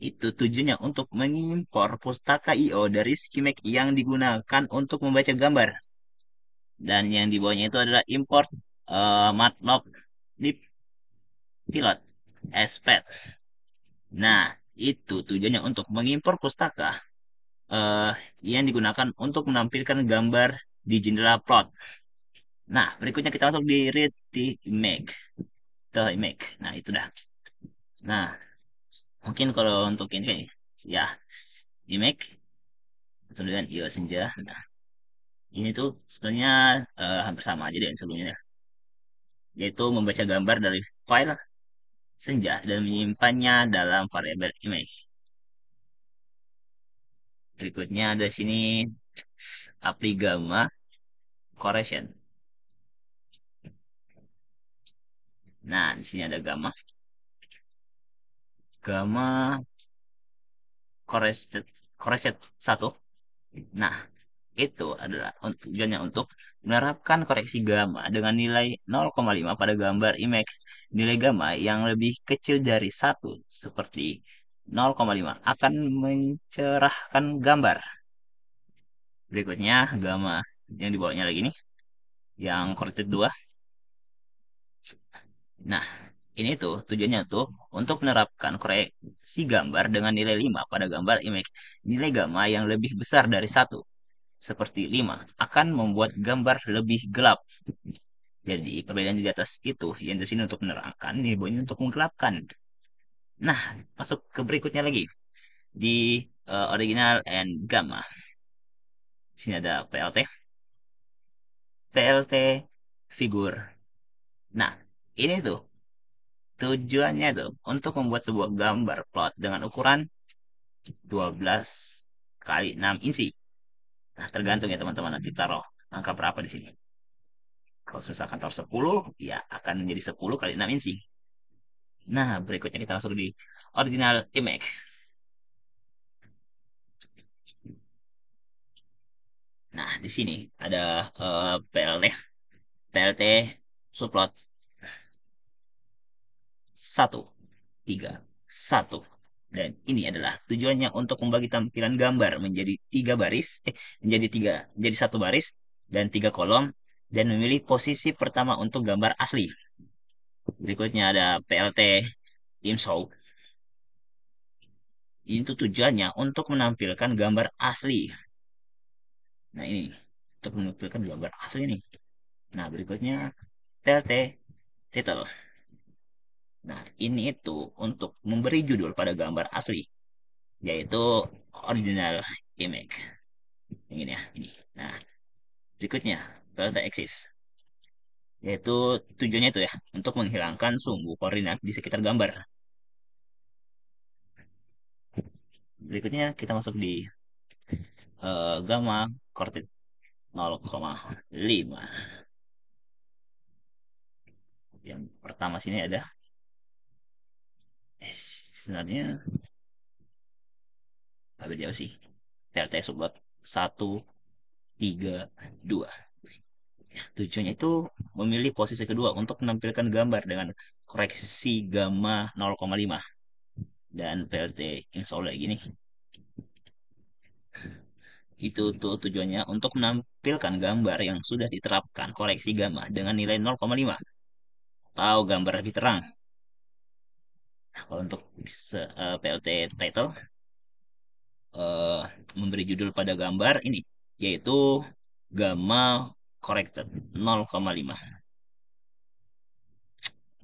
itu tujuannya untuk mengimpor pustaka IO dari schematic yang digunakan untuk membaca gambar. Dan yang di bawahnya itu adalah import MATLAB lib pilot SPAD. Nah, itu tujuannya untuk mengimpor pustaka eh, yang digunakan untuk menampilkan gambar di jendela plot. Nah, berikutnya kita masuk di read the image. The image. Nah, itu dah. Nah, mungkin kalau untuk ini ya image dengan IO senja. Nah, ini tuh sebenarnya hampir sama aja dengan sebelumnya. yaitu membaca gambar dari file senja dan menyimpannya dalam variabel image. Berikutnya ada sini apply gamma correction. Nah, di sini ada gamma corrected corrected 1. Nah, itu adalah tujuannya untuk menerapkan koreksi gamma dengan nilai 0,5 pada gambar image. Nilai gamma yang lebih kecil dari 1 seperti 0,5 akan mencerahkan gambar. Berikutnya gamma yang di bawahnya lagi nih, yang corrected 2. Nah, ini tuh tujuannya tuh untuk menerapkan koreksi gambar dengan nilai 5 pada gambar image. Nilai gamma yang lebih besar dari 1 seperti 5 akan membuat gambar lebih gelap. Jadi perbedaan di atas itu yang di sini untuk menerangkan, di bawahnya untuk menggelapkan. Nah, masuk ke berikutnya lagi di original and gamma. Di sini ada PLT figur. Nah, ini tuh tujuannya tuh untuk membuat sebuah gambar plot dengan ukuran 12 kali 6 inci. Nah, tergantung ya teman-teman nanti taruh angka berapa di sini. Kalau misalkan taruh 10, ya akan menjadi 10 kali 6 inci. Nah, berikutnya kita masuk di original image. Nah, di sini ada PLT subplot 1, 3, 1. Dan ini adalah tujuannya untuk membagi tampilan gambar menjadi 3 baris, menjadi 1 baris dan 3 kolom, dan memilih posisi pertama untuk gambar asli. Berikutnya ada PLT ImShow. Itu tujuannya untuk menampilkan gambar asli. Nah, ini untuk menampilkan gambar asli nih. Nah, berikutnya PLT title. Nah, ini itu untuk memberi judul pada gambar asli, yaitu original image. Ini ya, ini. Nah, berikutnya PLT axis, yaitu tujuannya itu ya untuk menghilangkan sumbu koordinat di sekitar gambar. Berikutnya kita masuk di gamma corrected 0,5. Yang pertama sini ada sebenarnya agak jauh sih. PLT subplot 1, 3, 2. Tujuannya itu memilih posisi kedua untuk menampilkan gambar dengan koreksi gamma 0,5. Dan PLT install lagi nih. Itu tuh tujuannya untuk menampilkan gambar yang sudah diterapkan koreksi gamma dengan nilai 0,5 atau gambar lebih terang. Nah, kalau untuk PLT title, uh, memberi judul pada gambar ini, yaitu gamma corrected 0,5.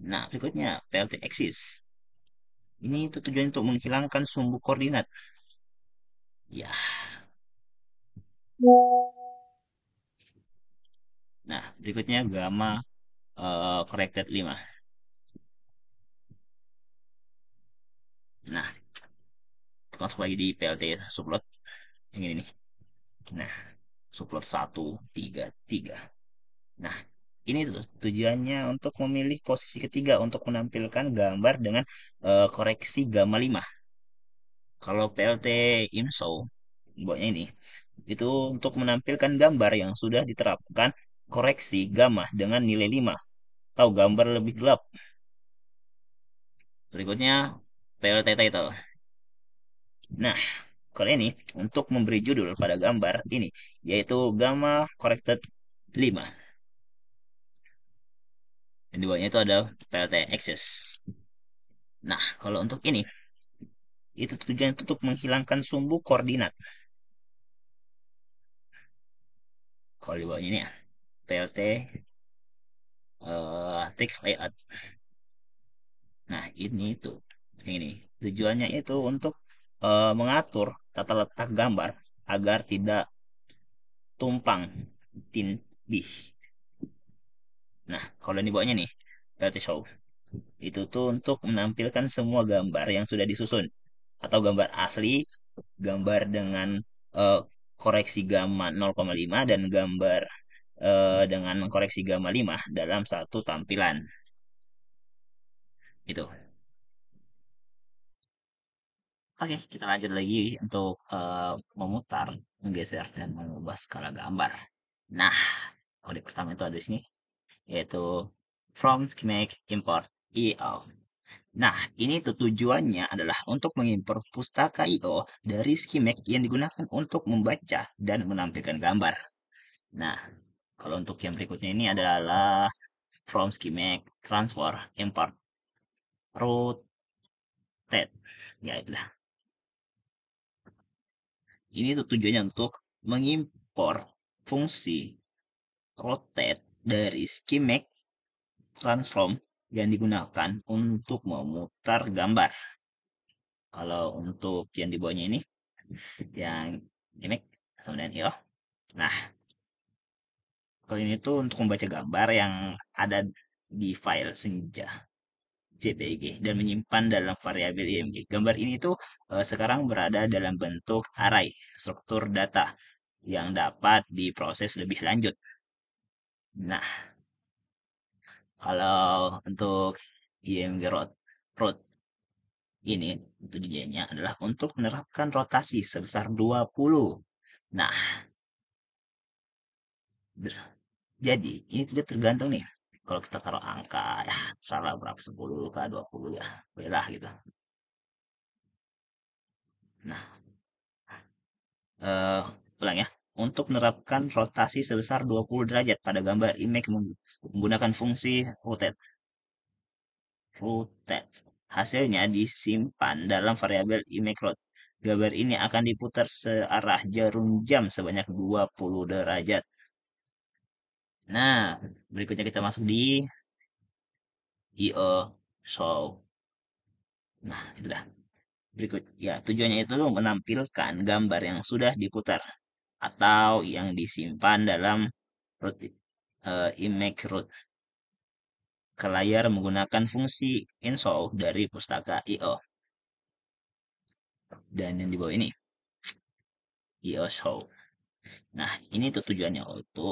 Nah, berikutnya PLT axis. Ini itu tujuan untuk menghilangkan sumbu koordinat. Ya. Nah, berikutnya gamma corrected 5. Nah, kita masuk lagi di PLT subplot yang ini nih. Nah, subplot 1, 3, 3. Nah, ini tuh tujuannya untuk memilih posisi ketiga untuk menampilkan gambar dengan koreksi gamma 5. Kalau PLT IMSO buatnya ini itu untuk menampilkan gambar yang sudah diterapkan koreksi gamma dengan nilai 5 atau gambar lebih gelap. Berikutnya PLT title. Nah, kalau ini untuk memberi judul pada gambar ini yaitu gamma corrected 5. Dan di bawahnya itu ada PLT access. Nah, kalau untuk ini itu tujuan untuk menghilangkan sumbu koordinat. Kalau di bawahnya ini ya PLT text layout. Nah, ini tujuannya itu untuk mengatur tata letak gambar agar tidak tumpang tindih. Nah, kalau di bawahnya nih, reality show. Itu tuh untuk menampilkan semua gambar yang sudah disusun. Atau gambar asli, gambar dengan eh, koreksi gamma 0,5 dan gambar dengan koreksi gamma 5 dalam satu tampilan. Itu. Oke, kita lanjut lagi untuk memutar, menggeser, dan mengubah skala gambar. Nah, kode pertama itu ada di sini, yaitu from schematic import IO. Nah, ini tuh tujuannya adalah untuk mengimpor pustaka IO dari schematic yang digunakan untuk membaca dan menampilkan gambar. Nah, kalau untuk yang berikutnya ini adalah from schematic transfer import rotate. Ya, itulah. Ini tuh tujuannya untuk mengimpor fungsi rotate dari schematic transform yang digunakan untuk memutar gambar. Kalau untuk yang di bawahnya ini, yang schematic sama dengan IO. Nah, kalau ini tuh untuk membaca gambar yang ada di file senja JPG dan menyimpan dalam variabel IMG. Gambar ini tuh sekarang berada dalam bentuk array, struktur data yang dapat diproses lebih lanjut. Nah, kalau untuk IMG root ini tujuannya adalah untuk menerapkan rotasi sebesar 20. Nah, jadi ini juga tergantung nih. Kalau kita taruh angka ya salah berapa 10 ke 20 ya, bolehlah gitu. Nah, ulang ya. Untuk menerapkan rotasi sebesar 20 derajat pada gambar image menggunakan fungsi rotate. Hasilnya disimpan dalam variabel image root. Gambar ini akan diputar searah jarum jam sebanyak 20 derajat. Nah, berikutnya kita masuk di IO show. Nah, itulah. Berikut ya, tujuannya itu menampilkan gambar yang sudah diputar atau yang disimpan dalam root, image root ke layar menggunakan fungsi inshow dari pustaka IO. Dan yang di bawah ini IO show. Nah, ini tuh tujuannya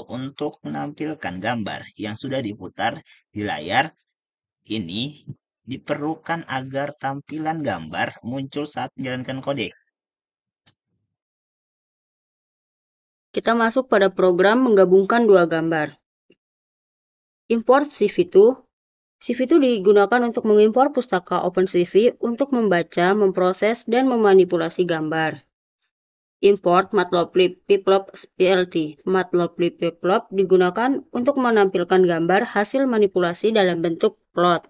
untuk menampilkan gambar yang sudah diputar di layar. Ini diperlukan agar tampilan gambar muncul saat menjalankan kode. Kita masuk pada program menggabungkan dua gambar. Import CV2. CV2 digunakan untuk mengimpor pustaka OpenCV untuk membaca, memproses, dan memanipulasi gambar. Import matplotlib plt. Matplotlib plt digunakan untuk menampilkan gambar hasil manipulasi dalam bentuk plot.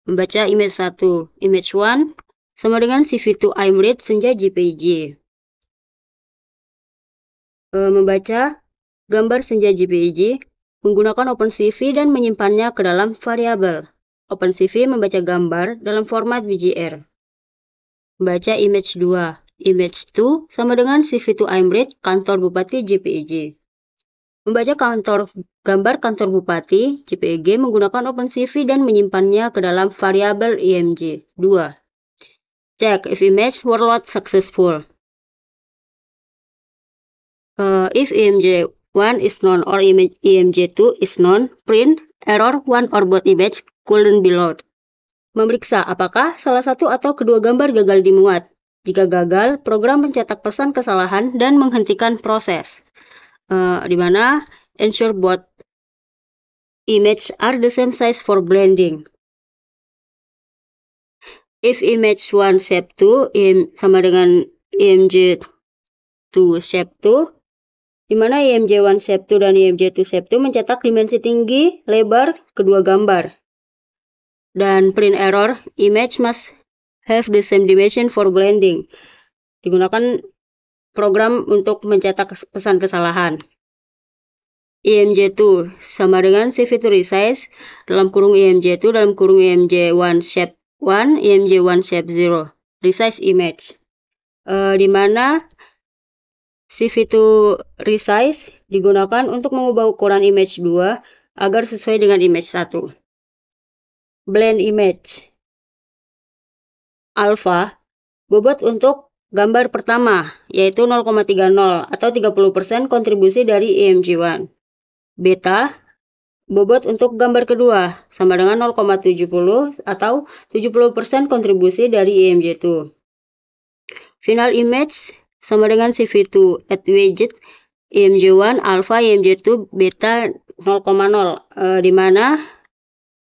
Membaca image 1, image 1 sama dengan CV2 imread senja JPG. Membaca gambar senja JPG menggunakan OpenCV dan menyimpannya ke dalam variabel. OpenCV membaca gambar dalam format BGR. Membaca image 2. Image 2 sama dengan CV2 imread kantor bupati JPEG. Membaca gambar kantor bupati JPEG menggunakan OpenCV dan menyimpannya ke dalam variabel IMG. 2. Check if image were load successful. If IMG1 is known or IMG2 is known, print error one or both image couldn't be loaded. Memeriksa apakah salah satu atau kedua gambar gagal dimuat. Jika gagal, program mencetak pesan kesalahan dan menghentikan proses. Di mana ensure both image are the same size for blending. If image 1 shape 2 sama dengan IMG2 shape 2, di mana IMG1 shape 2 dan IMG2 shape 2 mencetak dimensi tinggi, lebar kedua gambar. Dan print error, image must have the same dimension for blending. Digunakan program untuk mencetak pesan kesalahan. IMG2 sama dengan CV2 resize dalam kurung IMG2 dalam kurung IMG1 shape 1, IMG1 shape 0. Resize image. Di mana CV2 resize digunakan untuk mengubah ukuran image 2 agar sesuai dengan image 1. Blend image. Alpha, bobot untuk gambar pertama, yaitu 0,30 atau 30% kontribusi dari EMG1. Beta, bobot untuk gambar kedua, sama dengan 0,70 atau 70% kontribusi dari EMG2. Final image sama dengan CV2 at widget EMG1 alpha EMG2 beta 0,0 di mana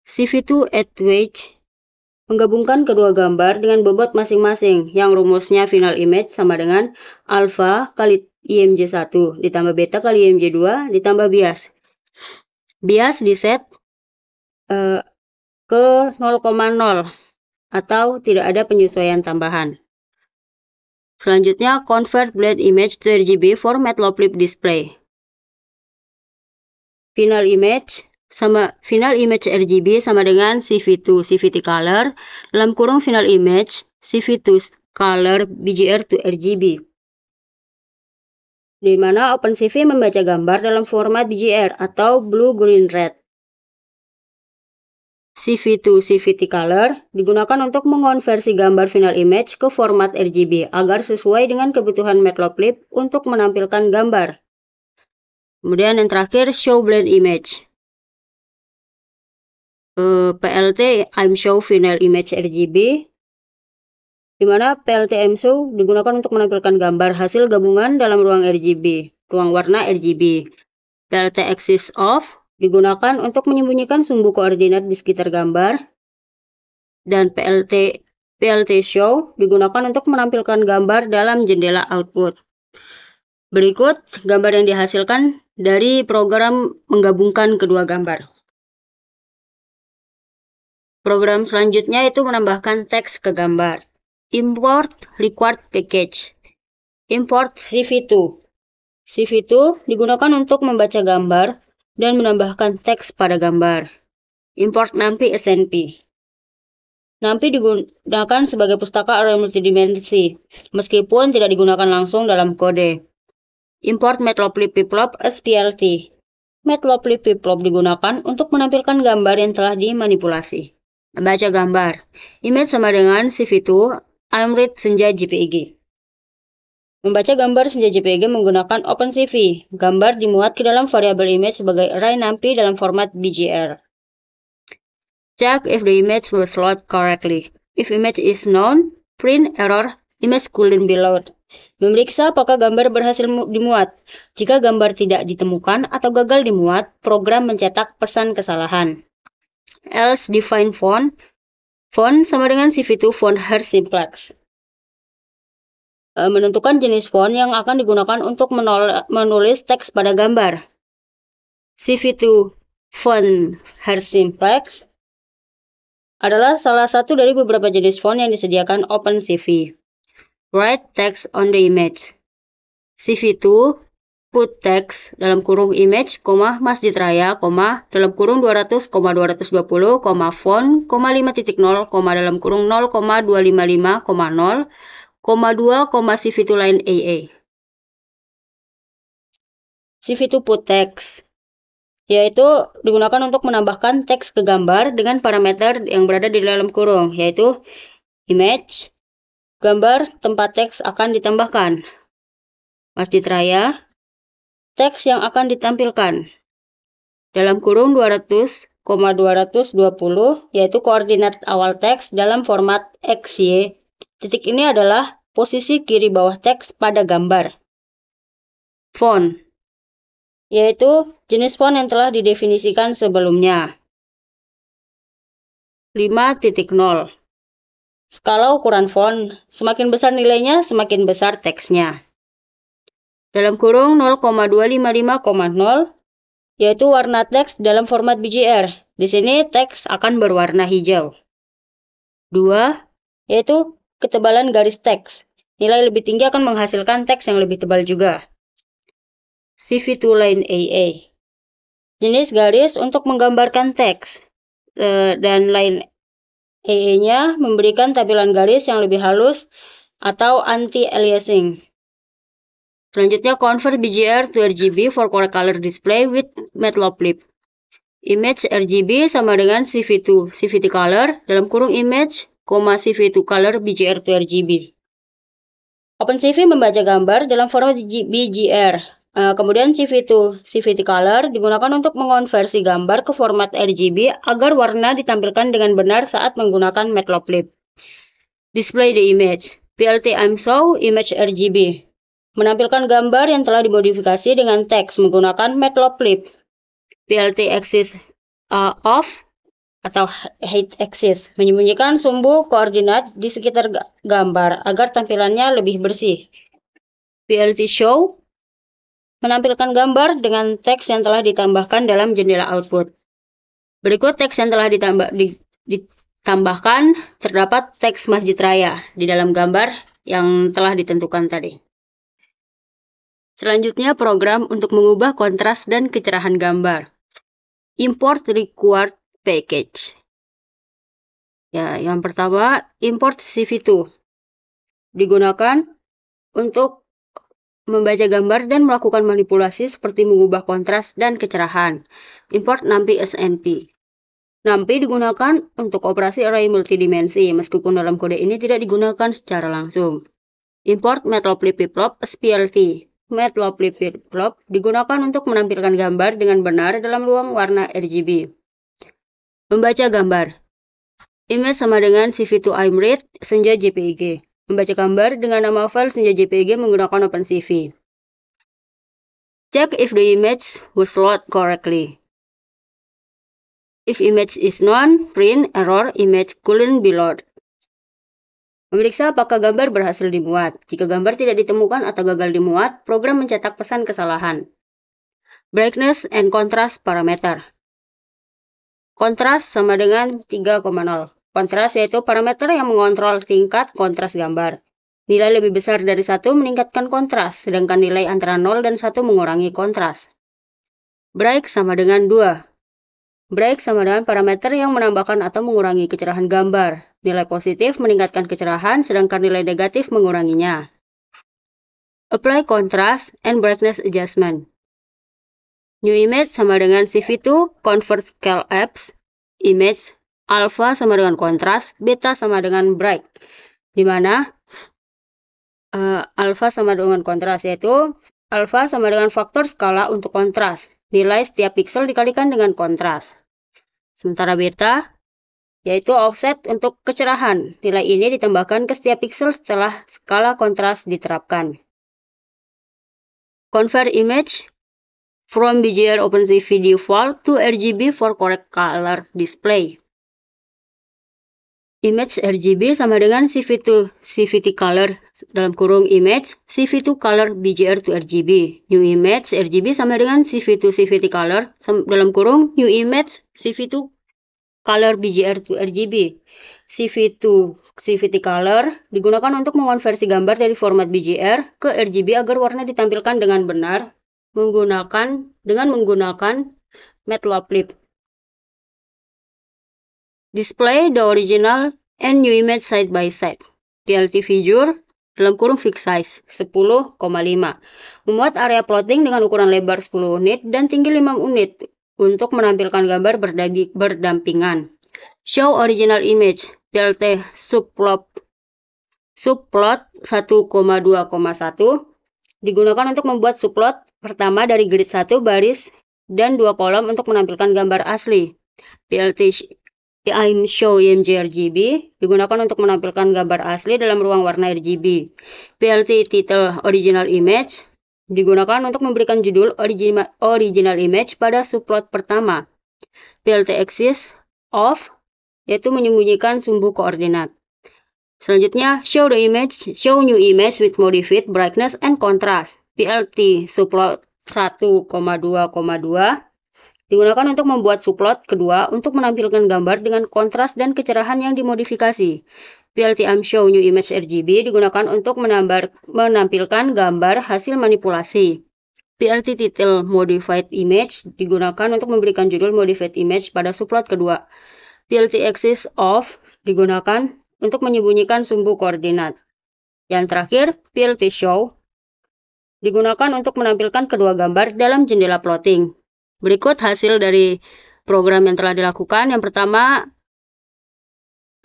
CV2 at wedge menggabungkan kedua gambar dengan bobot masing-masing yang rumusnya final image sama dengan alpha kali IMJ1 ditambah beta kali IMJ2 ditambah bias. Bias diset ke 0,0 atau tidak ada penyesuaian tambahan. Selanjutnya, convert blend image to RGB for matplotlib display. Final image RGB sama dengan CV2 CVT color dalam kurung final image CV2 color BGR to RGB. Di mana OpenCV membaca gambar dalam format BGR atau blue green red. CV2 CVT color digunakan untuk mengonversi gambar final image ke format RGB agar sesuai dengan kebutuhan matplotlib untuk menampilkan gambar. Kemudian yang terakhir, show blend image. PLT ImShow final image RGB, di mana PLT ImShow digunakan untuk menampilkan gambar hasil gabungan dalam ruang RGB, ruang warna RGB. PLT axis off digunakan untuk menyembunyikan sumbu koordinat di sekitar gambar, dan PLT show digunakan untuk menampilkan gambar dalam jendela output. Berikut gambar yang dihasilkan dari program menggabungkan kedua gambar. Program selanjutnya itu menambahkan teks ke gambar. Import required package. Import CV2. CV2 digunakan untuk membaca gambar dan menambahkan teks pada gambar. Import NumPy SNP. NumPy digunakan sebagai pustaka array multidimensi, meskipun tidak digunakan langsung dalam kode. Import matplotlib pyplop as PLT. Matplotlib pyplop digunakan untuk menampilkan gambar yang telah dimanipulasi. Membaca gambar. Image sama dengan CV2 imread senja JPEG. Membaca gambar senja JPEG menggunakan OpenCV. Gambar dimuat ke dalam variabel image sebagai array NumPy dalam format BGR. Check if the image was loaded correctly. If image is known, print error, image couldn't be loaded. Memeriksa apakah gambar berhasil dimuat. Jika gambar tidak ditemukan atau gagal dimuat, program mencetak pesan kesalahan. Else define font. Font sama dengan CV2 font her simplex. Menentukan jenis font yang akan digunakan untuk menulis teks pada gambar. CV2 font her simplex adalah salah satu dari beberapa jenis font yang disediakan OpenCV. Write text on the image. CV2 put text dalam kurung image, Masjid Raya, dalam kurung 200,220, font, 5.0, dalam kurung 0,255,0, 2, CV2 line AA. CV2 put text yaitu digunakan untuk menambahkan teks ke gambar dengan parameter yang berada di dalam kurung, yaitu image, gambar, tempat teks akan ditambahkan. Masjid Raya, teks yang akan ditampilkan. Dalam kurung 200,220 yaitu koordinat awal teks dalam format XY. Titik ini adalah posisi kiri bawah teks pada gambar. Font, yaitu jenis font yang telah didefinisikan sebelumnya. 5.0. Skala ukuran font, semakin besar nilainya, semakin besar teksnya. Dalam kurung 0,255,0 yaitu warna teks dalam format BGR. Di sini teks akan berwarna hijau. 2 yaitu ketebalan garis teks. Nilai lebih tinggi akan menghasilkan teks yang lebih tebal juga. CV2 line AA. Jenis garis untuk menggambarkan teks. Dan line AA-nya memberikan tampilan garis yang lebih halus atau anti-aliasing. Selanjutnya, convert BGR to RGB for correct color display with matplotlib. image RGB sama dengan CV2 CVT color dalam kurung image, CV2 color BGR to RGB. OpenCV membaca gambar dalam format BGR. Kemudian CV2 CVT color digunakan untuk mengonversi gambar ke format RGB agar warna ditampilkan dengan benar saat menggunakan Matplotlib. Display the image. PLT ImShow image RGB. Menampilkan gambar yang telah dimodifikasi dengan teks menggunakan Matplotlib. PLT axis off atau height axis menyembunyikan sumbu koordinat di sekitar gambar agar tampilannya lebih bersih. PLT show menampilkan gambar dengan teks yang telah ditambahkan dalam jendela output. Berikut teks yang telah ditambahkan terdapat teks Masjid Raya di dalam gambar yang telah ditentukan tadi. Selanjutnya program untuk mengubah kontras dan kecerahan gambar. Import required package. Ya, yang pertama import CV2. Digunakan untuk membaca gambar dan melakukan manipulasi seperti mengubah kontras dan kecerahan. Import NumPy SNP. NumPy digunakan untuk operasi array multidimensi, meskipun dalam kode ini tidak digunakan secara langsung. Import Matplotlib Piplop as PLT. Matplotlib Piplop digunakan untuk menampilkan gambar dengan benar dalam ruang warna RGB. Membaca gambar. Image sama dengan CV2 imread senja JPEG. Membaca gambar dengan nama file senja JPEG menggunakan OpenCV. Check if the image was loaded correctly. If image is known, print error image couldn't be loaded. Memeriksa apakah gambar berhasil dimuat. Jika gambar tidak ditemukan atau gagal dimuat, program mencetak pesan kesalahan. Brightness and contrast parameter. Kontras sama dengan 3,0. Kontras yaitu parameter yang mengontrol tingkat kontras gambar. Nilai lebih besar dari 1 meningkatkan kontras, sedangkan nilai antara 0 dan 1 mengurangi kontras. Bright sama dengan 2. Bright sama dengan parameter yang menambahkan atau mengurangi kecerahan gambar. Nilai positif meningkatkan kecerahan, sedangkan nilai negatif menguranginya. Apply contrast and brightness adjustment. New image sama dengan CV2, convert scale apps, image, alpha sama dengan kontras, beta sama dengan bright. Di mana alpha sama dengan kontras, yaitu alpha sama dengan faktor skala untuk kontras. Nilai setiap pixel dikalikan dengan kontras. Sementara beta yaitu offset untuk kecerahan. Nilai ini ditambahkan ke setiap pixel setelah skala kontras diterapkan. Convert image from BGR OpenCV default to RGB for correct color display. Image RGB sama dengan CV2 CVT color dalam kurung image CV2 color BGR to RGB. New image RGB sama dengan CV2 CVT color dalam kurung new image CV2 color BGR to RGB. CV2 CVT color digunakan untuk mengonversi gambar dari format BGR ke RGB agar warna ditampilkan dengan benar menggunakan Matplotlib. Display the original and new image side by side. PLT figure dalam kurung fixed size 10,5. Memuat area plotting dengan ukuran lebar 10 unit dan tinggi 5 unit untuk menampilkan gambar berdampingan. Show original image. PLT subplot 1,2,1 digunakan untuk membuat subplot pertama dari grid 1 baris dan 2 kolom untuk menampilkan gambar asli. PLT ImShow IMG RGB digunakan untuk menampilkan gambar asli dalam ruang warna RGB. PLT Title Original Image digunakan untuk memberikan judul original image pada subplot pertama. PLT Axis Off yaitu menyembunyikan sumbu koordinat. Selanjutnya, show new image with modified brightness and contrast. PLT subplot 1,2,2 digunakan untuk membuat subplot kedua untuk menampilkan gambar dengan kontras dan kecerahan yang dimodifikasi. PLT ImShow New Image RGB digunakan untuk menampilkan gambar hasil manipulasi. PLT Title Modified Image digunakan untuk memberikan judul Modified Image pada subplot kedua. PLT Axis Off digunakan untuk menyembunyikan sumbu koordinat. Yang terakhir, PLT Show digunakan untuk menampilkan kedua gambar dalam jendela plotting. Berikut hasil dari program yang telah dilakukan. Yang pertama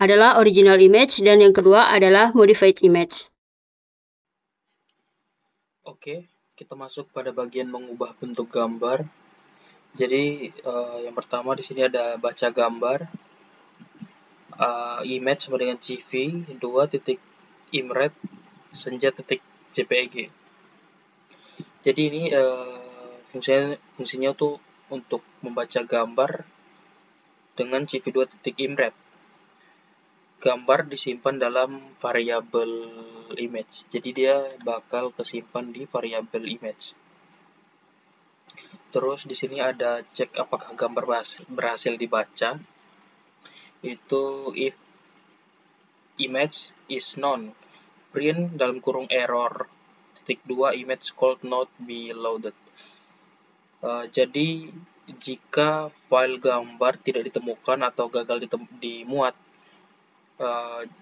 adalah original image dan yang kedua adalah modified image. Oke, kita masuk pada bagian mengubah bentuk gambar. Jadi yang pertama di sini ada baca gambar, image sama dengan CV, 2.imret, senja.jpeg. Jadi ini fungsinya tuh untuk membaca gambar dengan CV2.imret. Gambar disimpan dalam variabel image. Jadi dia bakal tersimpan di variabel image. Terus di sini ada cek apakah gambar berhasil dibaca. Itu if image is known, print dalam kurung error -2 image could not be loaded. Jadi jika file gambar tidak ditemukan atau gagal dimuat,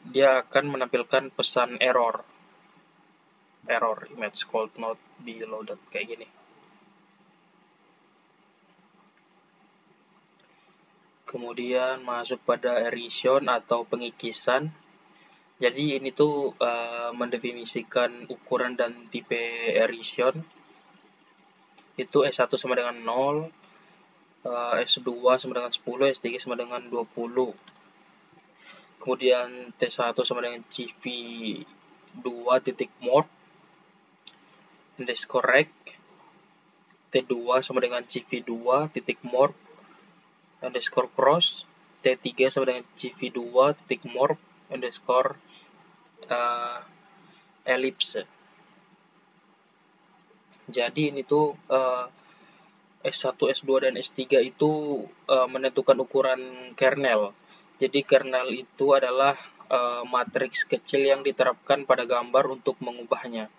dia akan menampilkan pesan error image could not be loaded kayak gini. Kemudian masuk pada erosion atau pengikisan. Jadi ini tuh mendefinisikan ukuran dan tipe erosion. Itu S1 sama dengan 0, S2 sama dengan 10, S3 sama dengan 20. Kemudian T1 sama dengan CV2.morph underscore rect. T2 sama dengan CV2.morph underscore cross. T3 sama dengan CV2.morph underscore ellipse. Jadi ini tuh S1, S2, dan S3 itu menentukan ukuran kernel. Jadi kernel itu adalah matriks kecil yang diterapkan pada gambar untuk mengubahnya.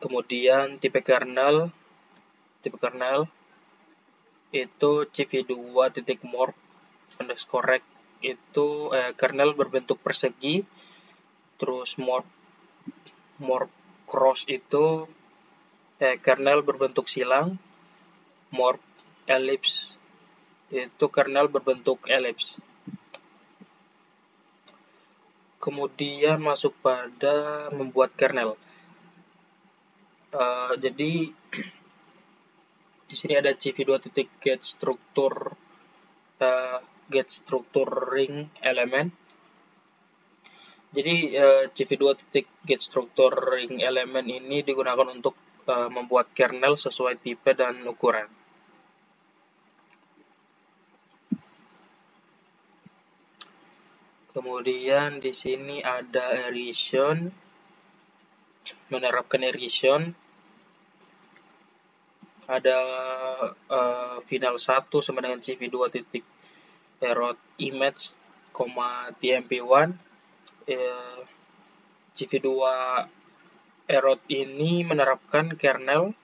Kemudian tipe kernel itu CV2.morph underscore rect. Itu kernel berbentuk persegi. Terus morph cross itu kernel berbentuk silang. Morph ellipse itu kernel berbentuk elips. Kemudian masuk pada membuat kernel. Jadi di sini ada CV2.getStructuring element. Jadi CV2.getStructuring element ini digunakan untuk membuat kernel sesuai tipe dan ukuran. Kemudian di sini ada erosion, menerapkan erosion. Ada final 1 sama dengan CV2.erot_image, tmp1. CV2 erot ini menerapkan kernel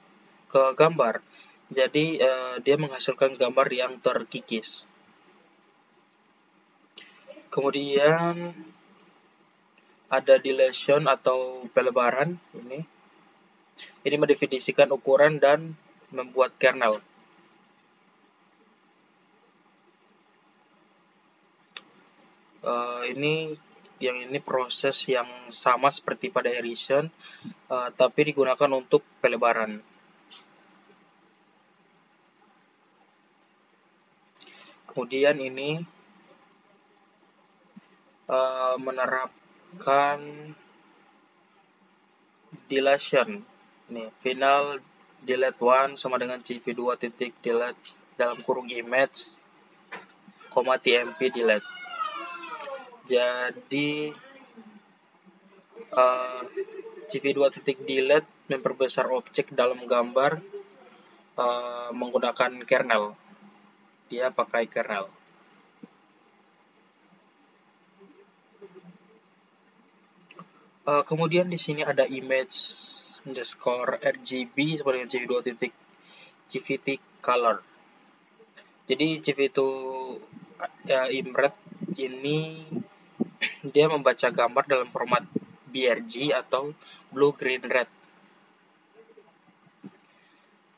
ke gambar. Jadi dia menghasilkan gambar yang terkikis. Kemudian ada dilation atau pelebaran ini. Ini mendefinisikan ukuran dan membuat kernel. Ini proses yang sama seperti pada erosion, tapi digunakan untuk pelebaran. Kemudian ini menerapkan dilation. Nih, final delete 1 sama dengan CV2.delete dalam kurung image, tmp delete. Jadi CV2.delete memperbesar objek dalam gambar menggunakan kernel. Dia pakai kernel. Kemudian di sini ada image underscore RGB sama dengan CV2.gvt color. Jadi CV2imret ini dia membaca gambar dalam format BRG atau blue green red.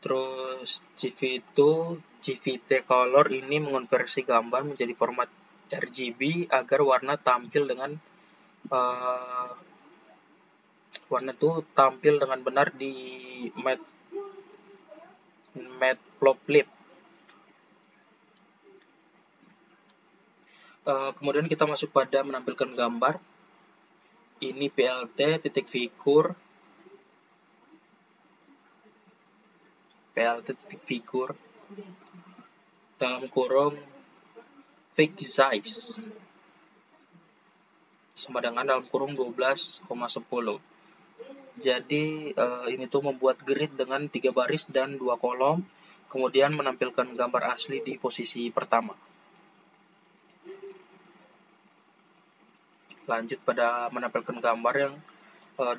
Terus GVT color ini mengonversi gambar menjadi format RGB agar warna tampil dengan benar di Matplotlib. Kemudian kita masuk pada menampilkan gambar. Ini PLT titik figur dalam kurung fixed size sama dengan dalam kurung 12,10. Jadi ini tuh membuat grid dengan 3 baris dan 2 kolom, kemudian menampilkan gambar asli di posisi pertama. Lanjut pada menampilkan gambar yang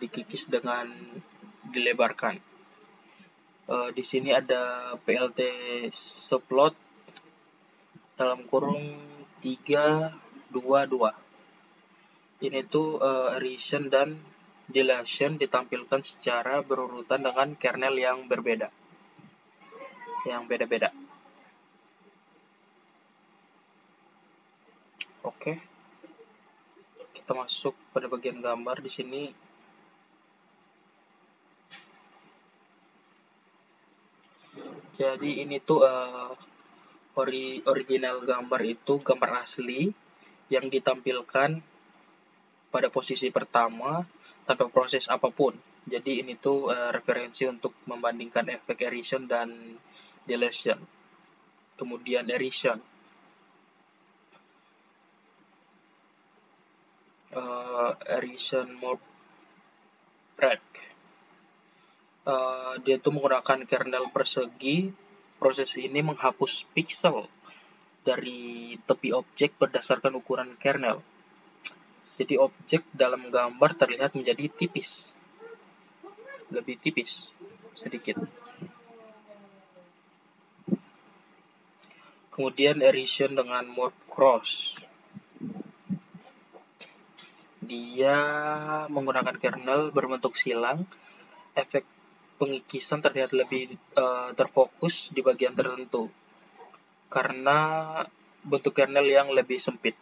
dikikis dengan dilebarkan. Di sini ada PLT subplot dalam kurung 322. Ini tuh erosion dan dilation ditampilkan secara berurutan dengan kernel yang beda-beda. Oke. Kita masuk pada bagian gambar di sini. Jadi ini tuh original gambar itu gambar asli yang ditampilkan pada posisi pertama tanpa proses apapun. Jadi ini tuh referensi untuk membandingkan efek erosion dan dilation. Kemudian erosion. Erosion mode break. Dia tuh menggunakan kernel persegi. Proses ini menghapus pixel dari tepi objek berdasarkan ukuran kernel. Jadi objek dalam gambar terlihat menjadi lebih tipis sedikit. Kemudian erosion dengan mode cross. Dia menggunakan kernel berbentuk silang. Efek pengikisan terlihat lebih terfokus di bagian tertentu karena bentuk kernel yang lebih sempit.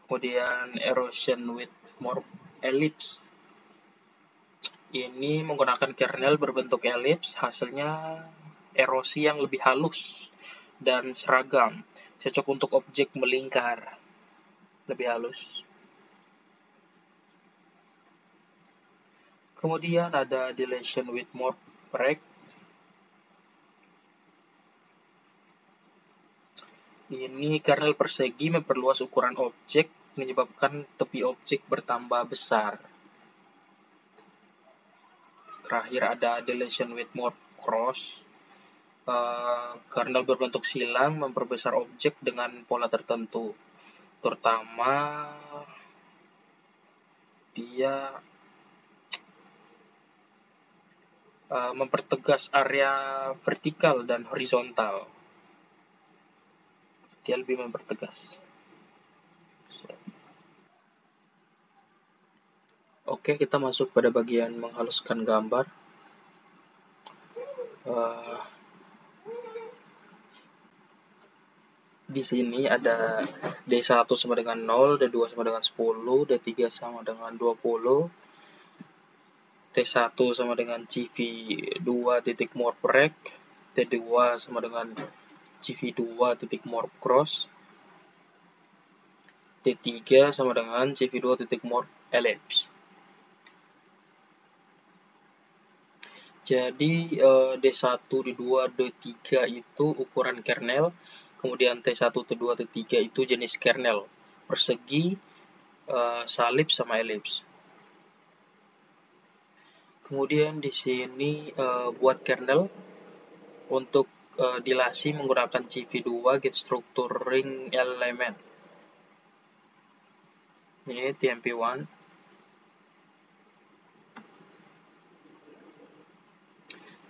Kemudian erosion with more ellipse. Ini menggunakan kernel berbentuk elips, hasilnya erosi yang lebih halus dan seragam, cocok untuk objek melingkar, lebih halus. Kemudian ada dilation with more break. Ini kernel persegi memperluas ukuran objek, menyebabkan tepi objek bertambah besar. Terakhir ada dilation with more cross. Kernel berbentuk silang memperbesar objek dengan pola tertentu. Terutama dia mempertegas area vertikal dan horizontal. Dia lebih mempertegas. Oke, kita masuk pada bagian menghaluskan gambar. Di sini ada D1 sama dengan 0, D2 sama dengan 10, D3 sama dengan 20, T1 sama dengan CV2 titik more break, T2 sama dengan CV2 titik more cross, T3 sama dengan CV2 titik more ellipse. Jadi D1, D2, D3 itu ukuran kernel, kemudian T1, T2, T3 itu jenis kernel, persegi, salib sama elips. Kemudian di sini buat kernel untuk dilasi menggunakan CV2 get structuring element. Ini TMP1.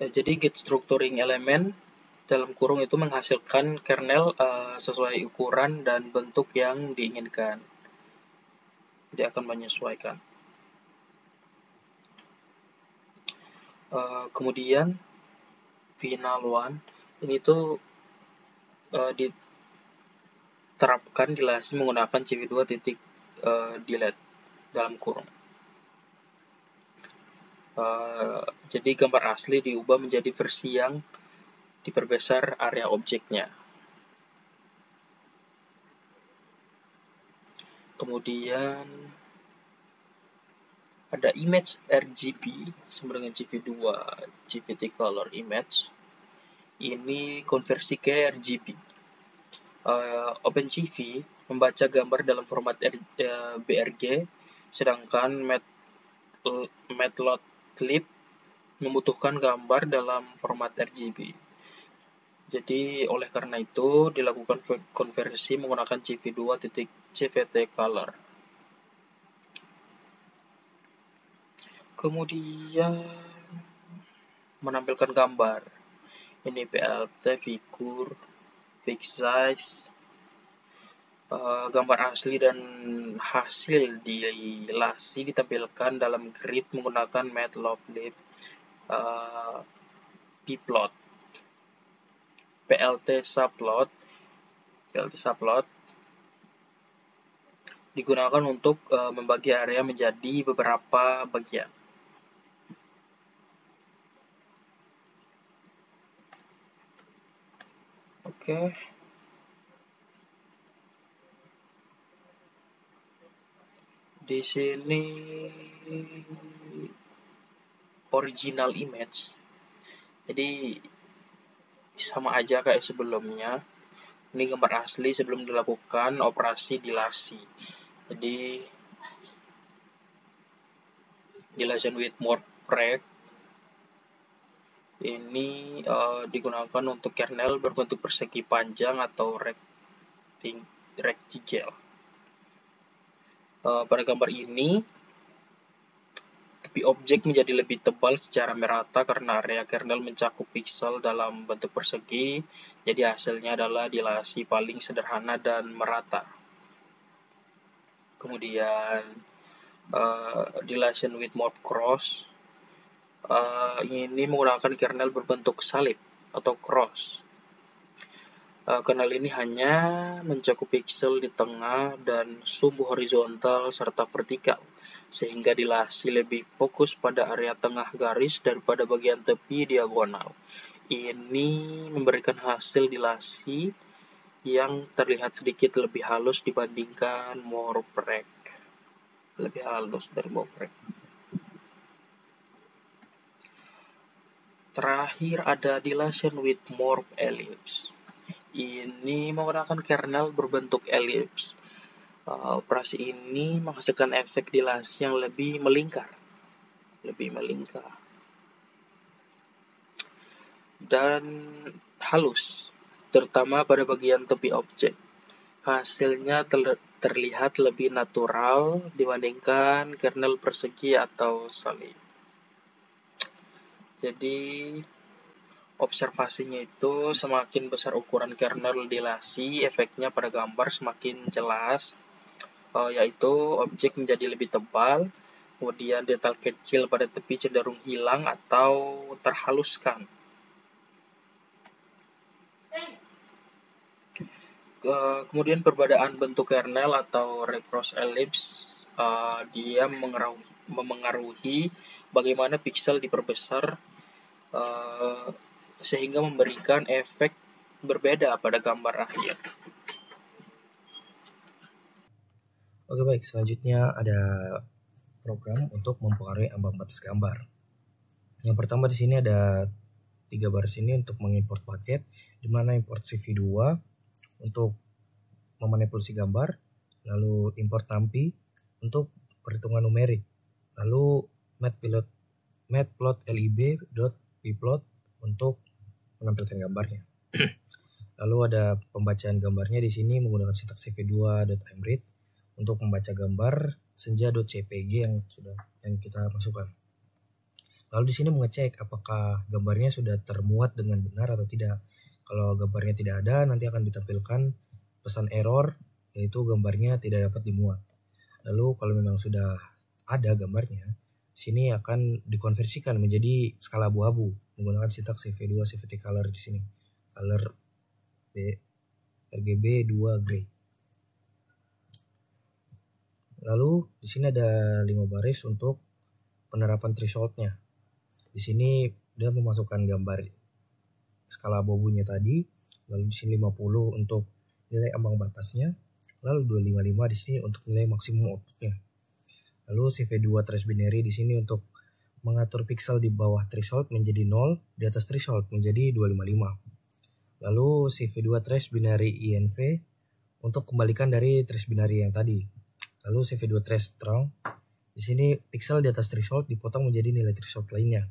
Jadi get structuring element dalam kurung itu menghasilkan kernel sesuai ukuran dan bentuk yang diinginkan. Dia akan menyesuaikan. Kemudian final one ini tuh diterapkan dilasi menggunakan CV2 titik delete dalam kurung. Jadi gambar asli diubah menjadi versi yang diperbesar area objeknya. Kemudian ada image RGB sama dengan CV2 GVT color image. Ini konversi ke RGB. OpenCV membaca gambar dalam format BRG, sedangkan Matplotlib membutuhkan gambar dalam format RGB. Jadi oleh karena itu dilakukan konversi menggunakan CV2.CVT color. Kemudian menampilkan gambar. Ini PLT, figur, fixed size, gambar asli dan hasil dilasi ditampilkan dalam grid menggunakan Matplotlib pplot. PLT subplot digunakan untuk membagi area menjadi beberapa bagian. Oke. Di sini original image. Jadi sama aja kayak sebelumnya. Ini gambar asli sebelum dilakukan operasi dilasi. Jadi dilation with more preg ini digunakan untuk kernel berbentuk persegi panjang atau rectangle. Pada gambar ini tepi objek menjadi lebih tebal secara merata karena area kernel mencakup piksel dalam bentuk persegi, jadi hasilnya adalah dilasi paling sederhana dan merata. Kemudian dilation with more cross, ini menggunakan kernel berbentuk salib atau cross. Kernel ini hanya mencakup piksel di tengah dan sumbu horizontal serta vertikal, sehingga dilasi lebih fokus pada area tengah garis daripada bagian tepi diagonal. Ini memberikan hasil dilasi yang terlihat sedikit lebih halus dibandingkan more preg. Lebih halus dari more preg. Terakhir ada dilation with more ellipse. Ini menggunakan kernel berbentuk elips. Operasi ini menghasilkan efek dilasi yang lebih melingkar. Dan halus, terutama pada bagian tepi objek. Hasilnya terlihat lebih natural dibandingkan kernel persegi atau salib. Jadi observasinya itu semakin besar ukuran kernel dilasi, efeknya pada gambar semakin jelas, yaitu objek menjadi lebih tebal, kemudian detail kecil pada tepi cenderung hilang atau terhaluskan. Kemudian perbedaan bentuk kernel atau recross ellipse, dia memengaruhi bagaimana piksel diperbesar, sehingga memberikan efek berbeda pada gambar akhir. Oke baik, selanjutnya ada program untuk mempengaruhi ambang batas gambar. Yang pertama di sini ada 3 baris ini untuk mengimport paket, di mana import CV2 untuk memanipulasi gambar, lalu import NumPy untuk perhitungan numerik, lalu matplotlib.pplot untuk menampilkan gambarnya. Lalu ada pembacaan gambarnya di sini menggunakan sintaks cv2.imread untuk membaca gambar senja.jpg yang kita masukkan. Lalu di sini mengecek apakah gambarnya sudah termuat dengan benar atau tidak. Kalau gambarnya tidak ada, nanti akan ditampilkan pesan error, yaitu gambarnya tidak dapat dimuat. Lalu kalau memang sudah ada gambarnya, di sini akan dikonversikan menjadi skala abu-abu menggunakan sintaks CV2 CVT color di sini. Color RGB 2 gray. Lalu di sini ada 5 baris untuk penerapan thresholdnya. Di sini dia memasukkan gambar skala abu-abunya tadi, lalu di sini 50 untuk nilai ambang batasnya, lalu 255 di sini untuk nilai maksimum outputnya. Lalu CV2 trace binary di sini untuk mengatur pixel di bawah threshold menjadi 0, di atas threshold menjadi 255. Lalu CV2 trace binary INV untuk kembalikan dari trace binary yang tadi. Lalu CV2 trace strong di sini pixel di atas threshold dipotong menjadi nilai threshold lainnya.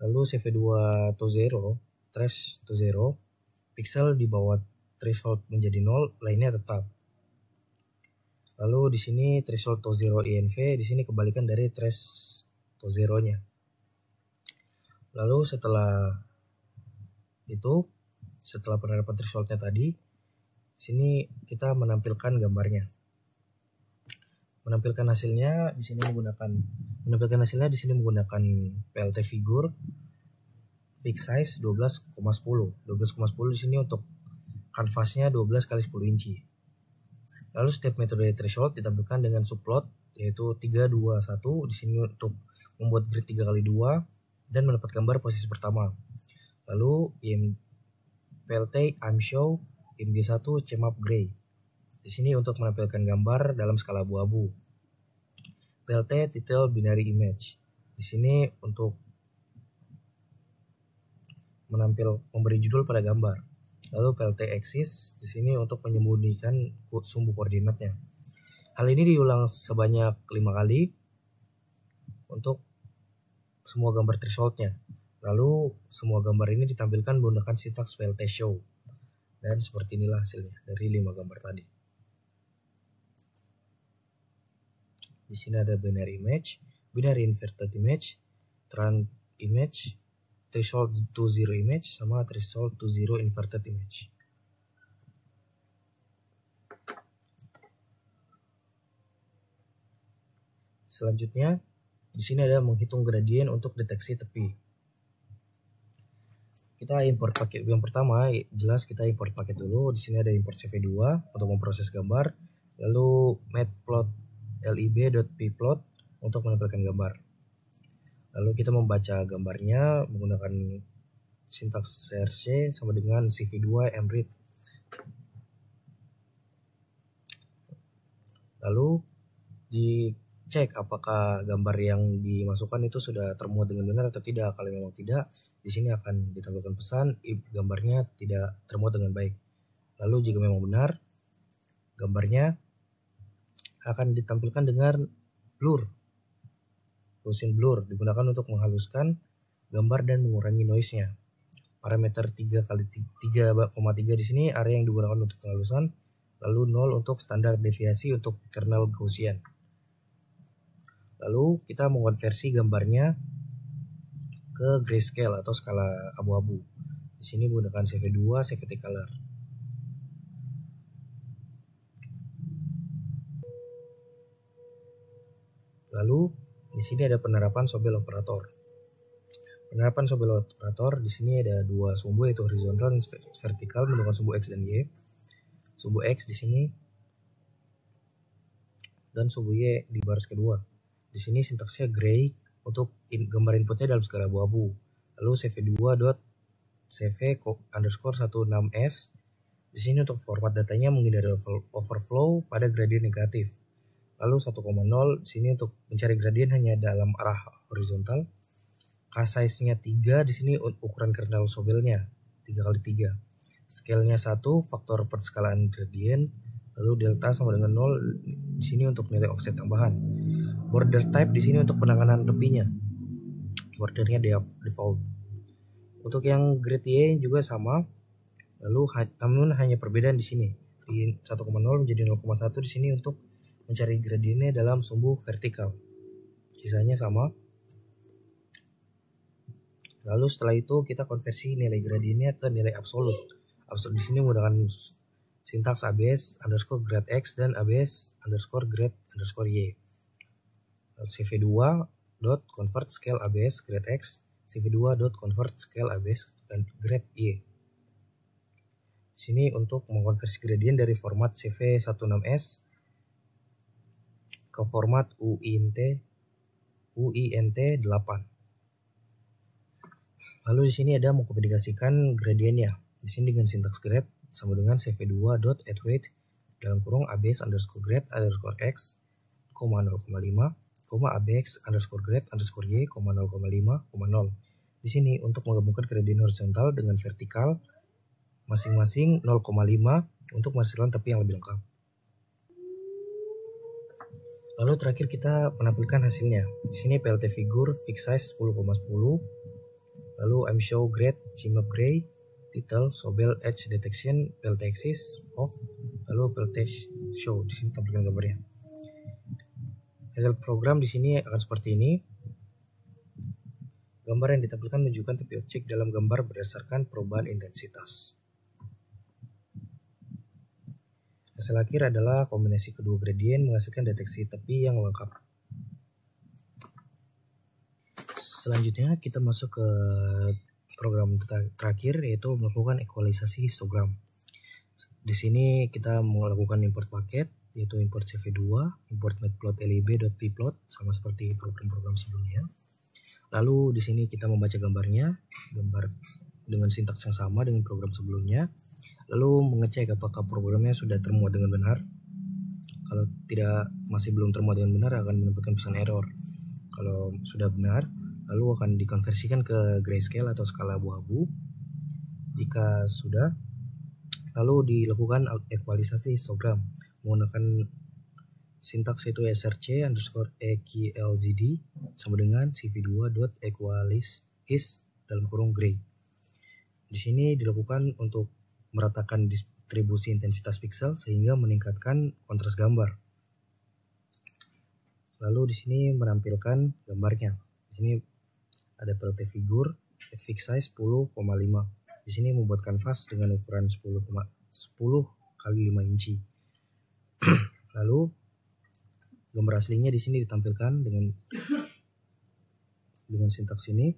Lalu CV2 to 0 trace to 0 pixel di bawah threshold menjadi 0, lainnya tetap. Lalu di sini threshold to 0 INV di sini kebalikan dari trace to 0-nya. Lalu setelah penerapan thresholdnya tadi, sini kita menampilkan gambarnya. Menampilkan hasilnya di sini menggunakan PLT figure fixed size 12,10. 12,10 di sini untuk kanvasnya 12 x 10 inci. Lalu step metode threshold ditampilkan dengan subplot yaitu 3, 2, 1 di sini untuk membuat grid 3x2 dan mendapat gambar posisi pertama. Lalu PLT ImShow ImG1 CMap Gray. Di sini untuk menampilkan gambar dalam skala abu-abu. PLT Title Binary Image. Di sini untuk memberi judul pada gambar. Lalu PLT Axis di sini untuk menyembunyikan sumbu koordinatnya. Hal ini diulang sebanyak 5 kali untuk semua gambar thresholdnya. Lalu semua gambar ini ditampilkan menggunakan sintaks PLT Show. Dan seperti inilah hasilnya dari 5 gambar tadi. Di sini ada binary image, binary inverted image, trend image, threshold to 0 image, sama threshold to 0 inverted image. Selanjutnya, di sini ada menghitung gradien untuk deteksi tepi. Kita import paket yang pertama, jelas kita import paket dulu. Di sini ada import CV2 untuk memproses gambar, lalu matplotlib.pplot untuk menampilkan gambar. Lalu kita membaca gambarnya menggunakan sintaks CRC sama dengan CV2 mread. Lalu dicek apakah gambar yang dimasukkan itu sudah termuat dengan benar atau tidak. Kalau memang tidak, di sini akan ditampilkan pesan if gambarnya tidak termuat dengan baik. Lalu jika memang benar, gambarnya akan ditampilkan dengan blur. Gaussian blur digunakan untuk menghaluskan gambar dan mengurangi noise-nya. Parameter 3,3 di sini area yang digunakan untuk penghalusan, lalu 0 untuk standar deviasi untuk kernel Gaussian. Lalu kita mengonversi gambarnya ke grayscale atau skala abu-abu. Di sini menggunakan CV2 CVT color. Lalu di sini ada penerapan Sobel operator. Penerapan Sobel operator di sini ada dua sumbu yaitu horizontal dan vertikal menggunakan sumbu X dan Y. Sumbu X di sini dan sumbu Y di baris kedua. Di sini sintaksnya gray untuk gambar inputnya dalam skala abu-abu. Lalu cv2.cv_16s. Di sini untuk format datanya menghindari overflow pada gradien negatif. Lalu 1,0 di sini untuk mencari gradien hanya dalam arah horizontal. K-size-nya 3 di sini ukuran kernel Sobelnya 3x3. Scale-nya 1, faktor perskalaan gradien. Lalu delta sama dengan 0 di sini untuk nilai offset tambahan. Border type di sini untuk penanganan tepinya. Bordernya default. Untuk yang grade Y juga sama. Lalu namun hanya perbedaan di sini. Di 1,0 menjadi 0,1 di sini untuk mencari gradiennya dalam sumbu vertikal. Sisanya sama. Lalu setelah itu kita konversi nilai gradiennya ke nilai absolut. Absolut di sini menggunakan sintaks ABS_grad X dan ABS_grad Y. cv2.convert scale ABS grade X, cv2.convert scale ABS dan grade Y. Sini untuk mengkonversi gradient dari format CV16S ke format UINT8. Lalu di sini ada mengkomunikasikan gradientnya. Di sini dengan sintaks grade sama dengan cv2.addWeight dalam kurung ABS underscore grade underscore X, 0,5, ABX underscore grade underscore Y, 0,5, 0. Di sini untuk menggabungkan gradient horizontal dengan vertikal masing-masing 0,5 untuk menghasilkan tepi yang lebih lengkap. Lalu terakhir kita menampilkan hasilnya. Di sini PLT figure fixed size 10,10, lalu MShow grade CMap gray, title Sobel edge detection PLT axis off, lalu PLT show. Di sini tampilkan gambarnya. Hasil program di sini akan seperti ini. Gambar yang ditampilkan menunjukkan tepi objek dalam gambar berdasarkan perubahan intensitas. Hasil akhir adalah kombinasi kedua gradient menghasilkan deteksi tepi yang lengkap. Selanjutnya kita masuk ke program terakhir, yaitu melakukan equalisasi histogram. Di sini kita melakukan import paket, yaitu import CV2, import matplotlib.pplot sama seperti program-program sebelumnya. Lalu di sini kita membaca gambar dengan sintaks yang sama dengan program sebelumnya. Lalu mengecek apakah programnya sudah termuat dengan benar. Kalau masih belum termuat dengan benar akan menemukan pesan error. Kalau sudah benar, lalu akan dikonversikan ke grayscale atau skala abu-abu. Jika sudah, lalu dilakukan equalisasi histogram menggunakan sintaks yaitu src underscore eqlzd sama dengan cv2.equalishis dalam kurung gray. Di sini dilakukan untuk meratakan distribusi intensitas pixel sehingga meningkatkan kontras gambar. Lalu di sini menampilkan gambarnya. Di sini ada PLT figure fixed size 10,5. Di sini membuat kanvas dengan ukuran 10 kali 5 inci. Lalu gambar aslinya di sini ditampilkan dengan sintaks ini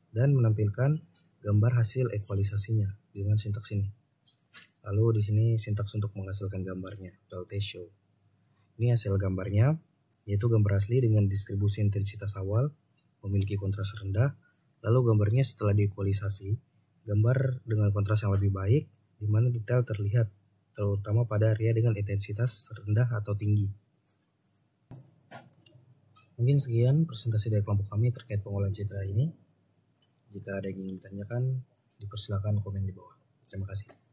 dan menampilkan gambar hasil equalisasinya dengan sintaks ini. Lalu di sini sintaks untuk menghasilkan gambarnya, PLT show. Ini hasil gambarnya, yaitu gambar asli dengan distribusi intensitas awal, memiliki kontras rendah. Lalu gambarnya setelah diequalisasi, gambar dengan kontras yang lebih baik, di mana detail terlihat, terutama pada area dengan intensitas rendah atau tinggi. Mungkin sekian presentasi dari kelompok kami terkait pengolahan citra ini. Jika ada yang ingin ditanyakan, dipersilakan komen di bawah. Terima kasih.